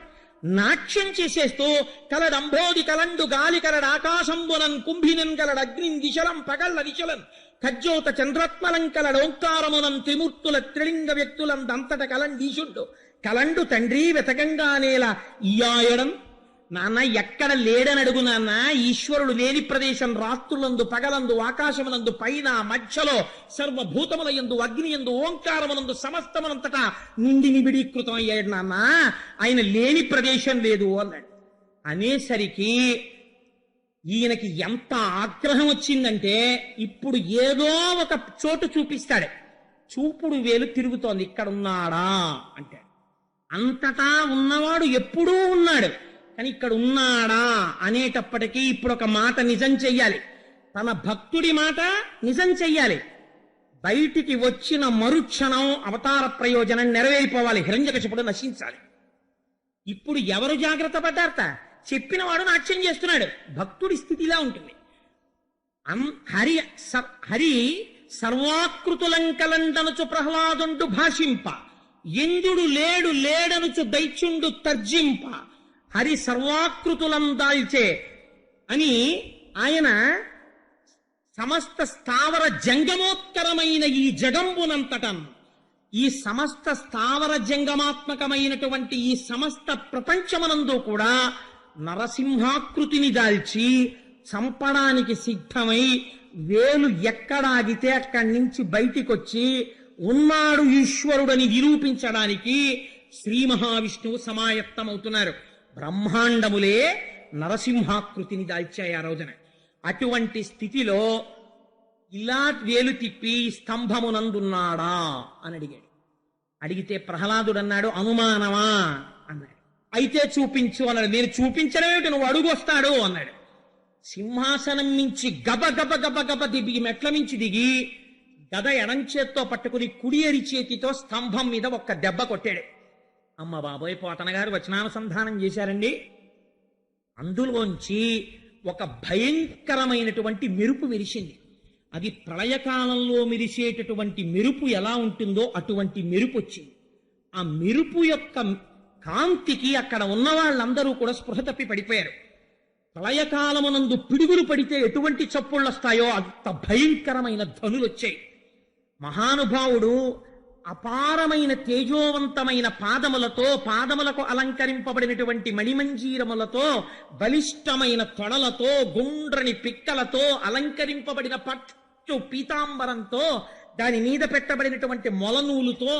నాట్యం చేసేస్తూ కలడంబోది కలండు గాలి కలడు ఆకాశంబునన్ కుంభినన్ కలడు అగ్నిం దిశలం పగళ్ళ దిశలన్ ఖజ్జోత చంద్రత్మలం కలడు ఓంకారమునం త్రిమూర్తుల త్రిలింగ వ్యక్తులం దంతట కలండీశుండు కలండు తండ్రి వెతకంగానేల ఇయాయడం. నాన్న, ఎక్కడ లేడని అడుగు నాన్న. ఈశ్వరుడు లేని ప్రదేశం రాత్రులందు పగలందు ఆకాశమునందు పైన మధ్యలో సర్వభూతములయందు అగ్నియందు ఓంకారమునందు సమస్తమునంతటా నిండి నిబిడీకృతం అయ్యాడు నాన్న. ఆయన లేని ప్రదేశం లేదు అన్నాడు. అనేసరికి ఈయనకి ఎంత ఆగ్రహం వచ్చిందంటే, ఇప్పుడు ఏదో ఒక చోటు చూపిస్తాడు. చూపుడు వేలు తిరుగుతోంది, ఇక్కడ ఉన్నాడా అంటే. అంతటా ఉన్నవాడు ఎప్పుడూ ఉన్నాడు, కానీ ఇక్కడ ఉన్నాడా అనేటప్పటికీ ఇప్పుడు ఒక మాట నిజం చెయ్యాలి. తన భక్తుడి మాట నిజం చెయ్యాలి. బయటికి వచ్చిన మరుక్షణం అవతార ప్రయోజనం నెరవేరిపోవాలి, హిరణ్యకశిపుడు నశించాలి. ఇప్పుడు ఎవరు జాగ్రత్త పడ్డారట? చెప్పినవాడు నాట్యం చేస్తున్నాడు. భక్తుడి స్థితిలా ఉంటుంది. హరి సర్వాకృతులంకలండనుచు ప్రహ్లాదుండు భాషింప, ఇంద్రుడు లేడు లేడనుచు దైత్యుండు తర్జింప, హరి సర్వాకృతులం దాల్చే అని ఆయన సమస్త స్థావర జంగమోత్కరమైన ఈ జగంబునంతటం, ఈ సమస్త స్థావర జంగమాత్మకమైనటువంటి ఈ సమస్త ప్రపంచమనందు కూడా నరసింహాకృతిని దాల్చి చంపడానికి సిద్ధమై వేలు ఎక్కడాగితే అక్కడి నుంచి బయటికొచ్చి ఉన్నాడు ఈశ్వరుడని నిరూపించడానికి శ్రీ మహావిష్ణువు సమాయత్తమవుతున్నారు. బ్రహ్మాండములే నరసింహాకృతిని దాల్చాయి ఆ రోజున. అటువంటి స్థితిలో ఇలా వేలు తిప్పి స్తంభమునందున్నాడా అని అడిగాడు. అడిగితే ప్రహ్లాదుడు అన్నాడు, అనుమానమా అన్నాడు. అయితే చూపించు అన్నాడు. నేను చూపించడం ఏమిటి, నువ్వు అడుగు వస్తాడు అన్నాడు. సింహాసనం నుంచి గబ గబ గబ గబ దిగి మెట్ల మించి దిగి గద ఎడంచేత్తో పట్టుకుని కుడి ఎరి చేతితో స్తంభం మీద ఒక్క దెబ్బ కొట్టాడు. అమ్మ బాబోయ్, పోతన గారు వచనానుసంధానం చేశారండి. అందులోంచి ఒక భయంకరమైనటువంటి మెరుపు మెరిసింది. అది ప్రళయకాలంలో మెరిసేటటువంటి మెరుపు ఎలా ఉంటుందో అటువంటి మెరుపు వచ్చింది. ఆ మెరుపు యొక్క కాంతికి అక్కడ ఉన్న వాళ్ళందరూ కూడా స్పృహ తప్పి పడిపోయారు. ప్రళయకాలమునందు పిడుగులు పడితే ఎటువంటి చప్పుళ్ళు వస్తాయో అంత భయంకరమైన ధ్వనులు వచ్చాయి. మహానుభావుడు అపారమైన తేజోవంతమైన పాదములతో, పాదములకు అలంకరింపబడినటువంటి మణిమంజీరములతో, బలిష్టమైన తొడలతో, గుండ్రని పిక్కలతో అలంకరింపబడిన పట్టు పీతాంబరంతో, దాని మీద పెట్టబడినటువంటి మొలనూలుతో,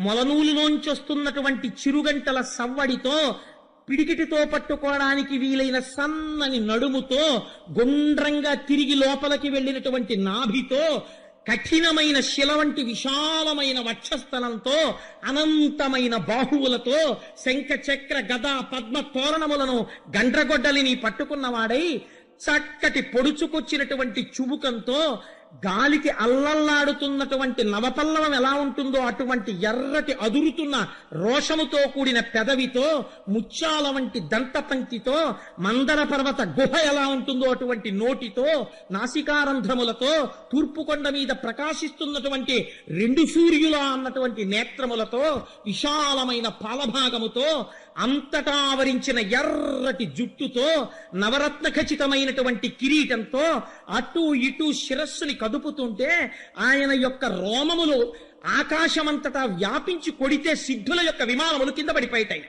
మొలనూలులోంచి వస్తున్నటువంటి చిరుగంటల సవ్వడితో, పిడికిటితో పట్టుకోవడానికి వీలైన సన్నని నడుముతో, గుండ్రంగా తిరిగి లోపలికి వెళ్ళినటువంటి నాభితో, కఠినమైన శిల వంటి విశాలమైన వక్షస్థలంతో అనంతమైన బాహువులతో శంఖ చక్ర గద పద్మ తోరణములను గండ్రగొడ్డలిని పట్టుకున్నవాడై చక్కటి పొడుచుకొచ్చినటువంటి చుబుకంతో గాలికి అల్లల్లాడుతున్నటువంటి నవపల్లవం ఎలా ఉంటుందో అటువంటి ఎర్రటి అదురుతున్న రోషముతో కూడిన పెదవితో ముత్యాల వంటి దంతపంక్తితో మందర పర్వత గుహ ఎలా ఉంటుందో అటువంటి నోటితో నాసికారంధ్రములతో తూర్పు కొండ మీద ప్రకాశిస్తున్నటువంటి 2 సూర్యుల అన్నటువంటి నేత్రములతో విశాలమైన పాలభాగముతో అంతటా ఆవరించిన ఎర్రటి జుట్టుతో నవరత్న ఖచ్చితమైనటువంటి కిరీటంతో అటు ఇటు శిరస్సుని కదుపుతుంటే ఆయన యొక్క రోమములు ఆకాశమంతటా వ్యాపించి కొడితే సిద్ధుల యొక్క విమానములు కింద పడిపోయాయి.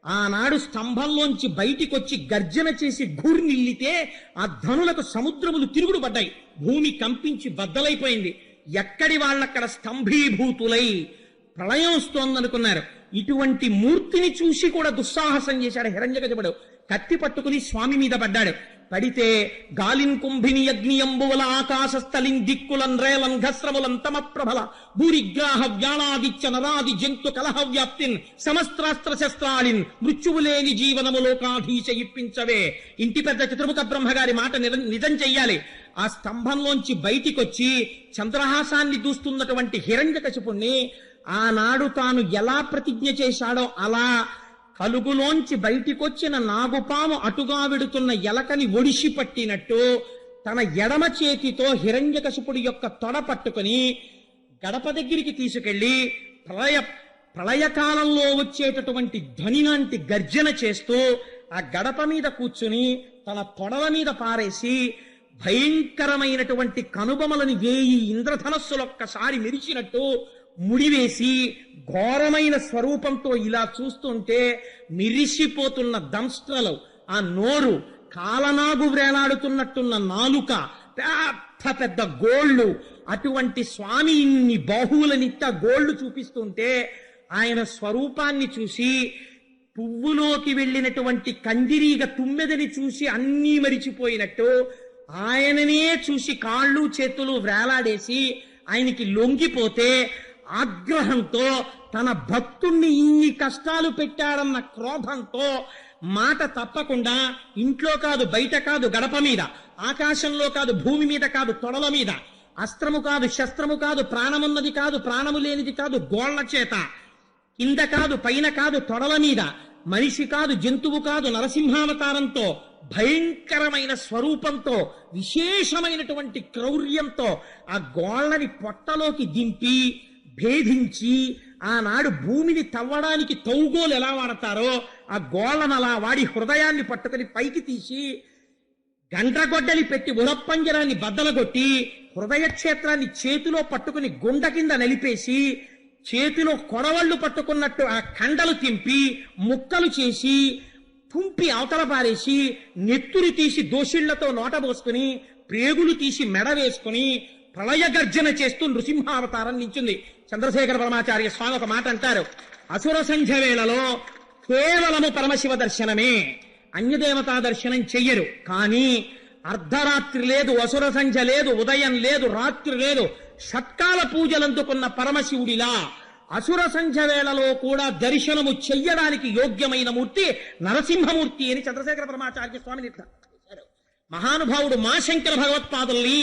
ఆనాడు స్తంభంలోంచి బయటికొచ్చి గర్జన చేసి ఘూర్నిల్లితే ఆ ధనులకు సముద్రములు తిరుగుడు పడ్డాయి. భూమి కంపించి బద్దలైపోయింది. ఎక్కడి వాళ్ళక్కడ స్తంభీభూతులై ప్రళయం వస్తోందనుకున్నారు. ఇటువంటి మూర్తిని చూసి కూడా దుస్సాహసం చేశాడు హిరణ్యకశిపుడు. కత్తి పట్టుకుని స్వామి మీద పడ్డాడు. పడితే గాలిన్ కుంభిని అగ్నియంబువల ఆకాశస్థలిన్ దిక్కులన్ రేలన్ ఘస్రములన్ తమ ప్రభల భూరిగ్రాహ వ్యాళాదిత్య నరాది జంతు కలహ వ్యాప్తిన్ సమస్త్రాస్త్ర శస్త్రాలిన్ మృత్యువులేని జీవనము లోకాధీశ ఇప్పించవే. ఇంటి పెద్ద చతుర్ముఖ బ్రహ్మగారి మాట నిజం చెయ్యాలి. ఆ స్తంభంలోంచి బయటికొచ్చి చంద్రహాసాన్ని దూస్తున్నటువంటి హిరణ్యకశిపుణ్ణి ఆనాడు తాను ఎలా ప్రతిజ్ఞ చేశాడో అలా కలుగులోంచి బయటికొచ్చిన నాగుపాము అటుగా వెడుతున్న ఎలకని ఒడిసి పట్టినట్టు తన ఎడమ చేతితో హిరణ్యకశిపుడి యొక్క తొడ పట్టుకుని గడప దగ్గరికి తీసుకెళ్లి ప్రళయకాలంలో వచ్చేటటువంటి ధ్వని లాంటి గర్జన చేస్తూ ఆ గడప మీద కూర్చుని తన తొడల మీద పారేసి భయంకరమైనటువంటి కనుబొమలని 1000 ఇంద్రధనస్సులొక్కసారి మెరిచినట్టు ముడివేసి ఘోరమైన స్వరూపంతో ఇలా చూస్తుంటే మిరిసిపోతున్న దంస్ట్రలు, ఆ నోరు, కాలనాగు వ్రేలాడుతున్నట్టున్న నాలుక, పెద్ద పెద్ద గోళ్ళు, అటువంటి స్వామి ఇన్ని బాహువులనిట్ట గోళ్లు చూపిస్తుంటే ఆయన స్వరూపాన్ని చూసి పువ్వులోకి వెళ్ళినటువంటి కందిరీగ తుమ్మెదని చూసి అన్నీ మరిచిపోయినట్టు ఆయననే చూసి కాళ్ళు చేతులు వ్రేలాడేసి ఆయనకి లొంగిపోతే ఆగ్రహంతో తన భక్తుణ్ణి ఇన్ని కష్టాలు పెట్టాడన్న క్రోధంతో మాట తప్పకుండా ఇంట్లో కాదు, బయట కాదు, గడప మీద, ఆకాశంలో కాదు, భూమి మీద కాదు, తొడల మీద, అస్త్రము కాదు, శస్త్రము కాదు, ప్రాణమున్నది కాదు, ప్రాణము లేనిది కాదు, గోళ్ల చేత కింద కాదు, పైన కాదు, తొడల మీద, మనిషి కాదు, జంతువు కాదు, నరసింహావతారంతో భయంకరమైన స్వరూపంతో విశేషమైనటువంటి క్రౌర్యంతో ఆ గోళ్లని పొట్టలోకి దింపి భేదించి ఆనాడు భూమిని తవ్వడానికి తౌగోలు ఎలా వాడతారో ఆ గోళ్లను అలా వాడి హృదయాన్ని పట్టుకుని పైకి తీసి గండ్రగొడ్డలి పెట్టి ఉరప్పంజరాన్ని బద్దలగొట్టి హృదయ క్షేత్రాన్ని చేతిలో పట్టుకుని గుండ కింద నలిపేసి చేతిలో కొడవళ్లు పట్టుకున్నట్టు ఆ కండలు తింపి ముక్కలు చేసి తుంపి అవతల పారేసి నెత్తురు తీసి దోషిళ్లతో నోట పోసుకుని ప్రేగులు తీసి మెడ వేసుకుని ప్రళయ గర్జన చేస్తూ నృసింహావతారం నించుంది. చంద్రశేఖర పరమాచార్య స్వామి ఒక మాట అంటారు, అసుర సంధ్య వేళలో కేవలము పరమశివ దర్శనమే, అన్యదేవతా దర్శనం చెయ్యరు. కానీ అర్ధరాత్రి లేదు, అసుర సంధ్య లేదు, ఉదయం లేదు, రాత్రి లేదు, షట్కాల పూజలందుకున్న పరమశివుడిలా అసుర సంధ్య వేళలో కూడా దర్శనము చెయ్యడానికి యోగ్యమైన మూర్తి నరసింహమూర్తి అని చంద్రశేఖర పరమాచార్య స్వామిని మహానుభావుడు మా శంకర భగవత్పాదుల్ని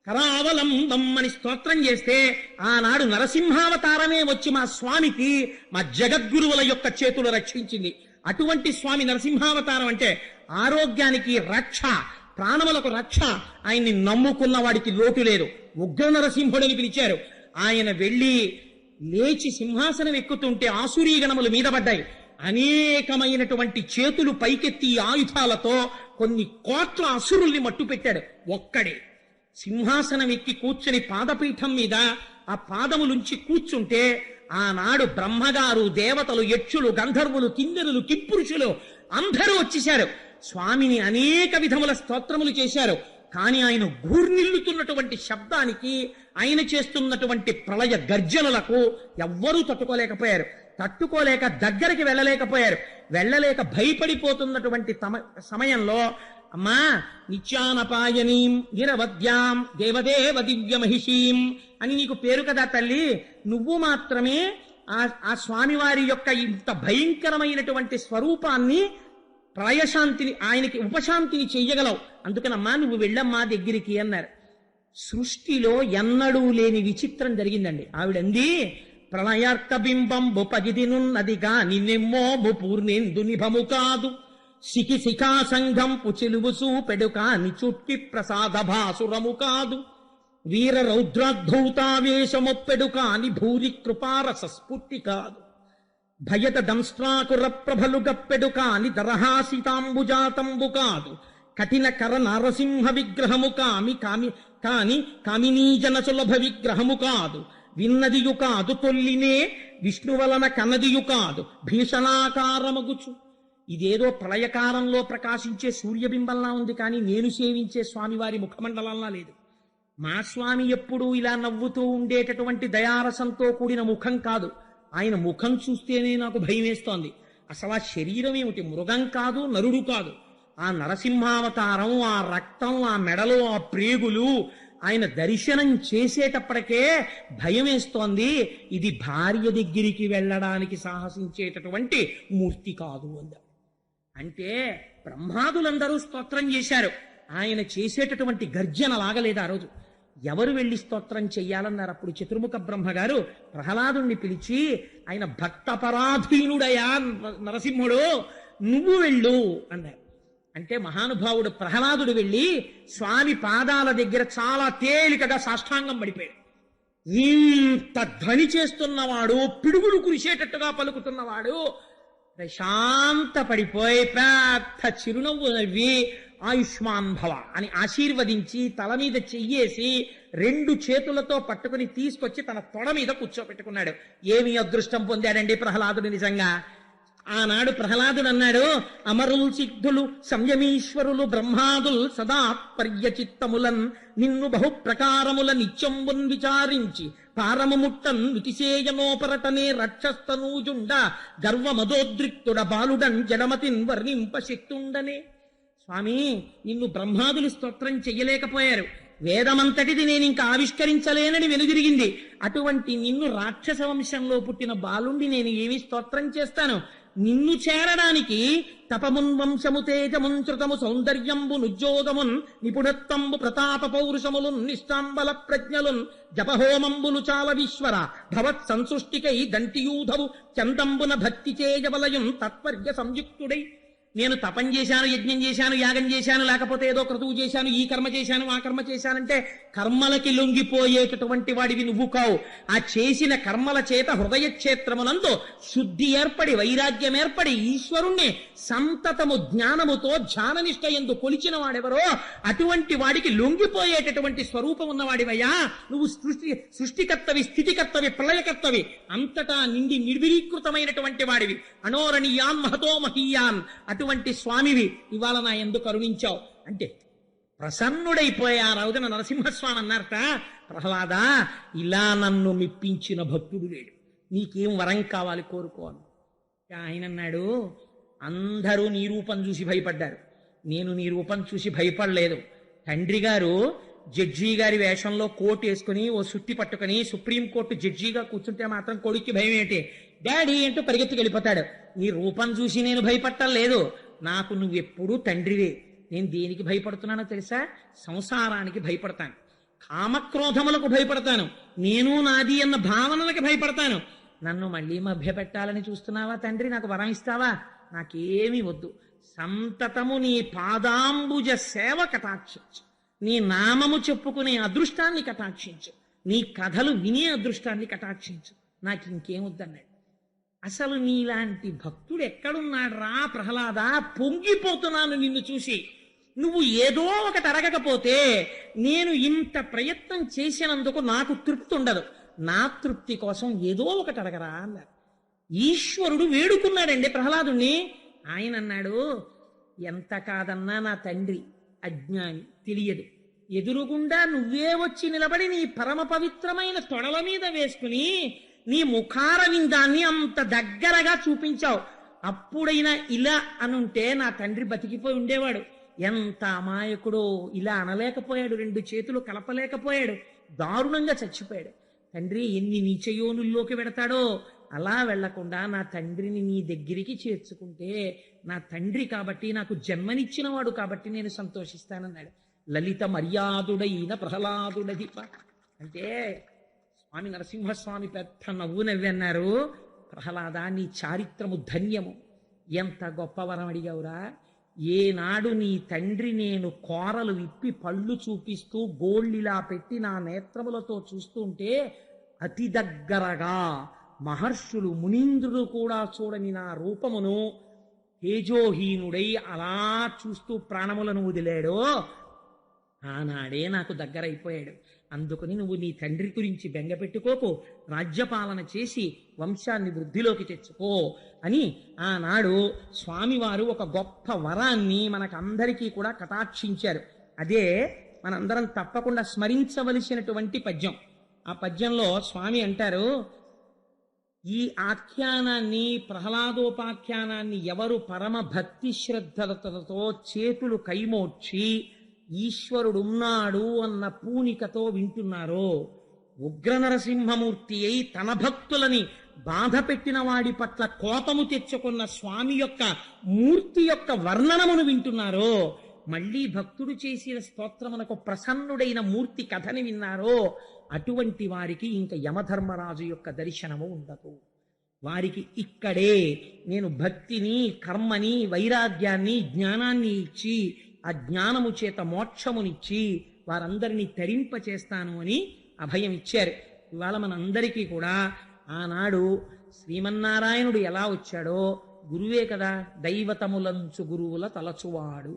కరావలంబం అని స్తోత్రం చేస్తే ఆనాడు నరసింహావతారమే వచ్చి మా స్వామికి మా జగద్గురువుల యొక్క చేతులు రక్షించింది. అటువంటి స్వామి నరసింహావతారం అంటే ఆరోగ్యానికి రక్ష, ప్రాణములకు రక్ష. ఆయన్ని నమ్ముకున్న వాడికి లోటు లేదు. ఉగ్ర నరసింహుడని పిలిచారు. ఆయన వెళ్ళి లేచి సింహాసనం ఎక్కుతుంటే ఆసురీ గణములు మీద పడ్డాయి. అనేకమైనటువంటి చేతులు పైకెత్తి ఆయుధాలతో కొన్ని కోట్ల అసురుల్ని మట్టు పెట్టాడు. ఒక్కడే సింహాసనం ఎక్కి కూర్చుని పాదపీఠం మీద ఆ పాదములుంచి కూర్చుంటే ఆనాడు బ్రహ్మగారు, దేవతలు, యక్షులు, గంధర్వులు, కిన్నెరులు, కిప్పురుషులు అందరూ వచ్చేశారు. స్వామిని అనేక విధముల స్తోత్రములు చేశారు. కానీ ఆయన ఘూర్నిల్లుతున్నటువంటి శబ్దానికి, ఆయన చేస్తున్నటువంటి ప్రళయ గర్జనలకు ఎవ్వరూ తట్టుకోలేకపోయారు. తట్టుకోలేక దగ్గరికి వెళ్ళలేకపోయారు. వెళ్ళలేక భయపడిపోతున్నటువంటి సమయంలో అమ్మా నిత్యానపాయనీం నిరవద్యాం దేవదేవ దివ్య మహిషీం అని నీకు పేరు కదా తల్లి. నువ్వు మాత్రమే ఆ స్వామివారి యొక్క ఇంత భయంకరమైనటువంటి స్వరూపాన్ని ప్రళయశాంతిని, ఆయనకి ఉపశాంతిని చెయ్యగలవు. అందుకనమ్మా నువ్వు వెళ్ళమ్మా దగ్గరికి అన్నారు. సృష్టిలో ఎన్నడూ లేని విచిత్రం జరిగిందండి. ఆవిడంది, ప్రళయార్క బింబంబు పగిదినున్నదిగా నిన్నెమ్మోబు పూర్ణేందు నిభము కాదు, శిఖి శిఖా సంఘం పుచిలువు సూపెడుకా నిచుట్కి ప్రసాద భాసురము కాదు, వీర రౌద్రాద్ధౌతావేశమొప్పెడు కాని భూరి కృపారస స్ఫూర్తి కాదు, భయత దంస్ట్రాకుర ప్రభలు గప్పెడు కాని దరహాసితాంబుజాతంబు కాదు, కఠిన కర నారసింహ విగ్రహము కాని కామినీజన సులభ విగ్రహము కాదు, విన్నదియు కాదు తొల్లినే విష్ణువలన కనదియు కాదు భీషణాకారమగుచు. ఇదేదో ప్రళయకారంలో ప్రకాశించే సూర్యబింబంలా ఉంది, కానీ నేను సేవించే స్వామివారి ముఖమండలంలా లేదు. మా స్వామి ఎప్పుడూ ఇలా నవ్వుతూ ఉండేటటువంటి దయారసంతో కూడిన ముఖం కాదు. ఆయన ముఖం చూస్తేనే నాకు భయం వేస్తోంది. అసలు ఆ శరీరం ఏమిటి? మృగం కాదు, నరుడు కాదు. ఆ నరసింహావతారం, ఆ రక్తం, ఆ మెడలో ఆ ప్రేగులు, ఆయన దర్శనం చేసేటప్పటికే భయం వేస్తోంది. ఇది భార్య దగ్గరికి వెళ్ళడానికి సాహసించేటటువంటి మూర్తి కాదు అంద. అంటే బ్రహ్మాదులందరూ స్తోత్రం చేశారు. ఆయన చేసేటటువంటి గర్జన లాగలేదు ఆ రోజు. ఎవరు వెళ్ళి స్తోత్రం చెయ్యాలన్నారు. అప్పుడు చతుర్ముఖ బ్రహ్మగారు ప్రహ్లాదుణ్ణి పిలిచి, ఆయన భక్తపరాధీనుడయా నరసింహుడు, నువ్వు వెళ్ళు అన్నారు. అంటే మహానుభావుడు ప్రహ్లాదుడు వెళ్ళి స్వామి పాదాల దగ్గర చాలా తేలికగా సాష్టాంగం పడిపోయాడు. ఇంత ధ్వని చేస్తున్నవాడు, పిడుగులు కురిసేటట్టుగా పలుకుతున్నవాడు ప్రశాంత పడిపోయి పెద్ద చిరునవ్వు నవ్వి ఆయుష్మాన్ భవ అని ఆశీర్వదించి తల మీద చెయ్యేసి 2 చేతులతో పట్టుకుని తీసుకొచ్చి తన తొడ మీద కూర్చోబెట్టుకున్నాడు. ఏమి అదృష్టం పొందాడండి ప్రహ్లాదుడు నిజంగా. ఆనాడు ప్రహ్లాదుడు అన్నాడు, అమరులు సిద్ధులు సంయమీశ్వరులు బ్రహ్మాదుల్ సదా పర్యచిత్తములన్ నిన్ను బహుప్రకారముల నిత్యంబున్ విచారించి పారము ముట్టన్ వితిశేయనోపరటనే రక్షస్తనూజుండ గర్వమదోద్రిక్తుడ బాలుడన్ జడమతిన్ వర్ణింప శక్తుండనే. స్వామి, నిన్ను బ్రహ్మాదులు స్తోత్రం చెయ్యలేకపోయారు. వేదమంతటిది నేను ఇంకా ఆవిష్కరించలేనని వెనుదిరిగింది. అటువంటి నిన్ను రాక్షస వంశంలో పుట్టిన బాలుండి నేను ఏమి స్తోత్రం చేస్తాను? నిన్ను చేరడానికి తపమున్ వంశము తేజమున్ శ్రుతము సౌందర్యంబు నుజ్జోగమున్ నిపుణత్వంబు ప్రతాప పౌరుషములున్ నిష్టాంబల ప్రజ్ఞలున్ జపహోమంబులు చాల విశ్వర భవత్ సంసృష్టికై దంటియూధవు చందంబున భక్తి చేయవలయం తత్పర్య సంయుక్తుడై. నేను తపం చేశాను, యజ్ఞం చేశాను, యాగం చేశాను, లేకపోతే ఏదో క్రతువు చేశాను, ఈ కర్మ చేశాను, ఆ కర్మ చేశానంటే కర్మలకి లొంగిపోయేటటువంటి వాడివి నువ్వు కావు. ఆ చేసిన కర్మల చేత హృదయ క్షేత్రమునందు శుద్ధి ఏర్పడి, వైరాగ్యం ఏర్పడి, ఈశ్వరుణ్ణి సంతతము జ్ఞానముతో ధ్యాననిష్ట ఎందు కొలిచిన వాడెవరో అటువంటి వాడికి లొంగిపోయేటటువంటి స్వరూపం ఉన్నవాడివయ్యా నువ్వు. సృష్టికర్తవి, స్థితికర్తవి, ప్రళయకర్తవి, అంతటా నిండి నిర్విరీకృతమైనటువంటి వాడివి. అనోరణీయాన్ మహతో మహీయాన్ అటువంటి స్వామివి ఇవాళ నా ఎందుకు కరుణించావు అంటే ప్రసన్నుడైపోయా. రోజున నరసింహస్వామి అన్నారట, ప్రహ్లాద, ఇలా నన్ను మెప్పించిన భక్తుడు లేడు, నీకేం వరం కావాలి కోరుకో అని. ఆయన అన్నాడు, అందరూ నీ రూపం చూసి భయపడ్డారు, నేను నీ రూపం చూసి భయపడలేదు. తండ్రి గారు జడ్జి గారి వేషంలో కోట్ వేసుకుని ఓ సుత్తి పట్టుకుని సుప్రీంకోర్టు జడ్జిగా కూర్చుంటే మాత్రం కొడుక్కి భయం ఏంటి? డాడీ అంటూ పరిగెత్తుకు వెళ్ళిపోతాడు. నీ రూపం చూసి నేను భయపట్టలేదు, నాకు నువ్వెప్పుడూ తండ్రివే. నేను దేనికి భయపడుతున్నానో తెలుసా? సంసారానికి భయపడతాను, కామక్రోధములకు భయపడతాను, నేను నాది అన్న భావనలకు భయపడతాను. నన్ను మళ్ళీ మభ్యపెట్టాలని చూస్తున్నావా తండ్రి? నాకు వరం ఇస్తావా? నాకేమీ వద్దు. సంతతము నీ పాదాంబుజ సేవ కటాక్షించు, నీ నామము చెప్పుకునే అదృష్టాన్ని కటాక్షించు, నీ కథలు వినే అదృష్టాన్ని కటాక్షించు, నాకు ఇంకేం వద్దన్నాడు. అసలు నీలాంటి భక్తుడు ఎక్కడున్నాడు రా ప్రహ్లాద? పొంగిపోతున్నాను నిన్ను చూసి. నువ్వు ఏదో ఒకటి అడగకపోతే నేను ఇంత ప్రయత్నం చేసినందుకు నాకు తృప్తి ఉండదు. నా తృప్తి కోసం ఏదో ఒకటి అడగరా అన్నారు. ఈశ్వరుడు వేడుకున్నాడండి ప్రహ్లాదుణ్ణి. ఆయన అన్నాడు, ఎంత కాదన్నా నా తండ్రి అజ్ఞాని, తెలియదు. ఎదురుగుండా నువ్వే వచ్చి నిలబడి నీ పరమ పవిత్రమైన తొడల మీద వేసుకుని నీ ముఖారవిందాన్ని అంత దగ్గరగా చూపించావు. అప్పుడైనా ఇలా అనుంటే నా తండ్రి బతికిపోయి ఉండేవాడు. ఎంత అమాయకుడో, ఇలా అనలేకపోయాడు, రెండు చేతులు కలపలేకపోయాడు, దారుణంగా చచ్చిపోయాడు. తండ్రి ఎన్ని నీచయోనుల్లోకి వెడతాడో అలా వెళ్లకుండా నా తండ్రిని నీ దగ్గరికి చేర్చుకుంటే, నా తండ్రి కాబట్టి, నాకు జన్మనిచ్చిన వాడు కాబట్టి నేను సంతోషిస్తానన్నాడు. లలిత మర్యాదుడైన ప్రహ్లాదుడధిప అంటే స్వామి నరసింహస్వామి పెద్ద నవ్వు నవ్వన్నారు. ప్రహ్లాద, నీ చారిత్రము ధన్యము, ఎంత గొప్ప వరం అడిగావురా. ఏనాడు నీ తండ్రి నేను కోరలు విప్పి పళ్ళు చూపిస్తూ గోళ్ళిలా పెట్టి నా నేత్రములతో చూస్తుంటే అతి దగ్గరగా మహర్షులు మునీంద్రుడు కూడా చూడని నా రూపమును తేజోహీనుడై అలా చూస్తూ ప్రాణములను వదిలాడో ఆనాడే నాకు దగ్గరైపోయాడు. అందుకని నువ్వు నీ తండ్రి గురించి బెంగపెట్టుకోకు, రాజ్యపాలన చేసి వంశాన్ని వృద్ధిలోకి తెచ్చుకో అని ఆనాడు స్వామివారు ఒక గొప్ప వరాన్ని మనకందరికీ కూడా కటాక్షించారు. అదే మనందరం తప్పకుండా స్మరించవలసినటువంటి పద్యం. ఆ పద్యంలో స్వామి అంటారు, ఈ ఆఖ్యానాన్ని, ప్రహ్లాదోపాఖ్యానాన్ని ఎవరు పరమ భక్తి శ్రద్ధలతో చేతులు కైమోడ్చి ఈశ్వరుడున్నాడు అన్న పూనికతో వింటున్నారో, ఉగ్ర నరసింహమూర్తి అయి తన భక్తులని బాధ పెట్టిన వాడి పట్ల కోపము తెచ్చుకున్న స్వామి యొక్క మూర్తి యొక్క వర్ణనమును వింటున్నారో, మళ్ళీ భక్తుడు చేసిన స్తోత్రమునకు ప్రసన్నుడైన మూర్తి కథని విన్నారో, అటువంటి వారికి ఇంకా యమధర్మరాజు యొక్క దర్శనము ఉండదు. వారికి ఇక్కడే నేను భక్తిని, కర్మని, వైరాగ్యాన్ని, జ్ఞానాన్ని ఇచ్చి ఆ జ్ఞానము చేత మోక్షమునిచ్చి వారందరినీ తరింపచేస్తాను అని అభయం ఇచ్చారు. ఇవాళ మనందరికీ కూడా ఆనాడు శ్రీమన్నారాయణుడు ఎలా వచ్చాడో గురువే కదా, దైవతములంచు గురువుల తలచువాడు.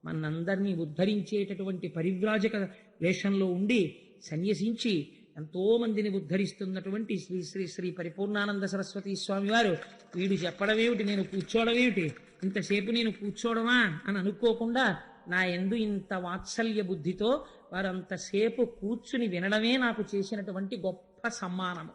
మనందరినీ ఉద్ధరించేటటువంటి పరివ్రాజక వేషంలో ఉండి సన్యసించి ఎంతో మందిని ఉద్ధరిస్తున్నటువంటి శ్రీ శ్రీ శ్రీ పరిపూర్ణానంద సరస్వతి స్వామి వారు వీడు చెప్పడమేమిటి, నేను కూర్చోవడమేమిటి, ఇంతసేపు నేను కూర్చోవడమా అని అనుకోకుండా నా యందు ఇంత వాత్సల్య బుద్ధితో వారంతసేపు కూర్చుని వినడమే నాకు చేసినటువంటి గొప్ప సమ్మానము.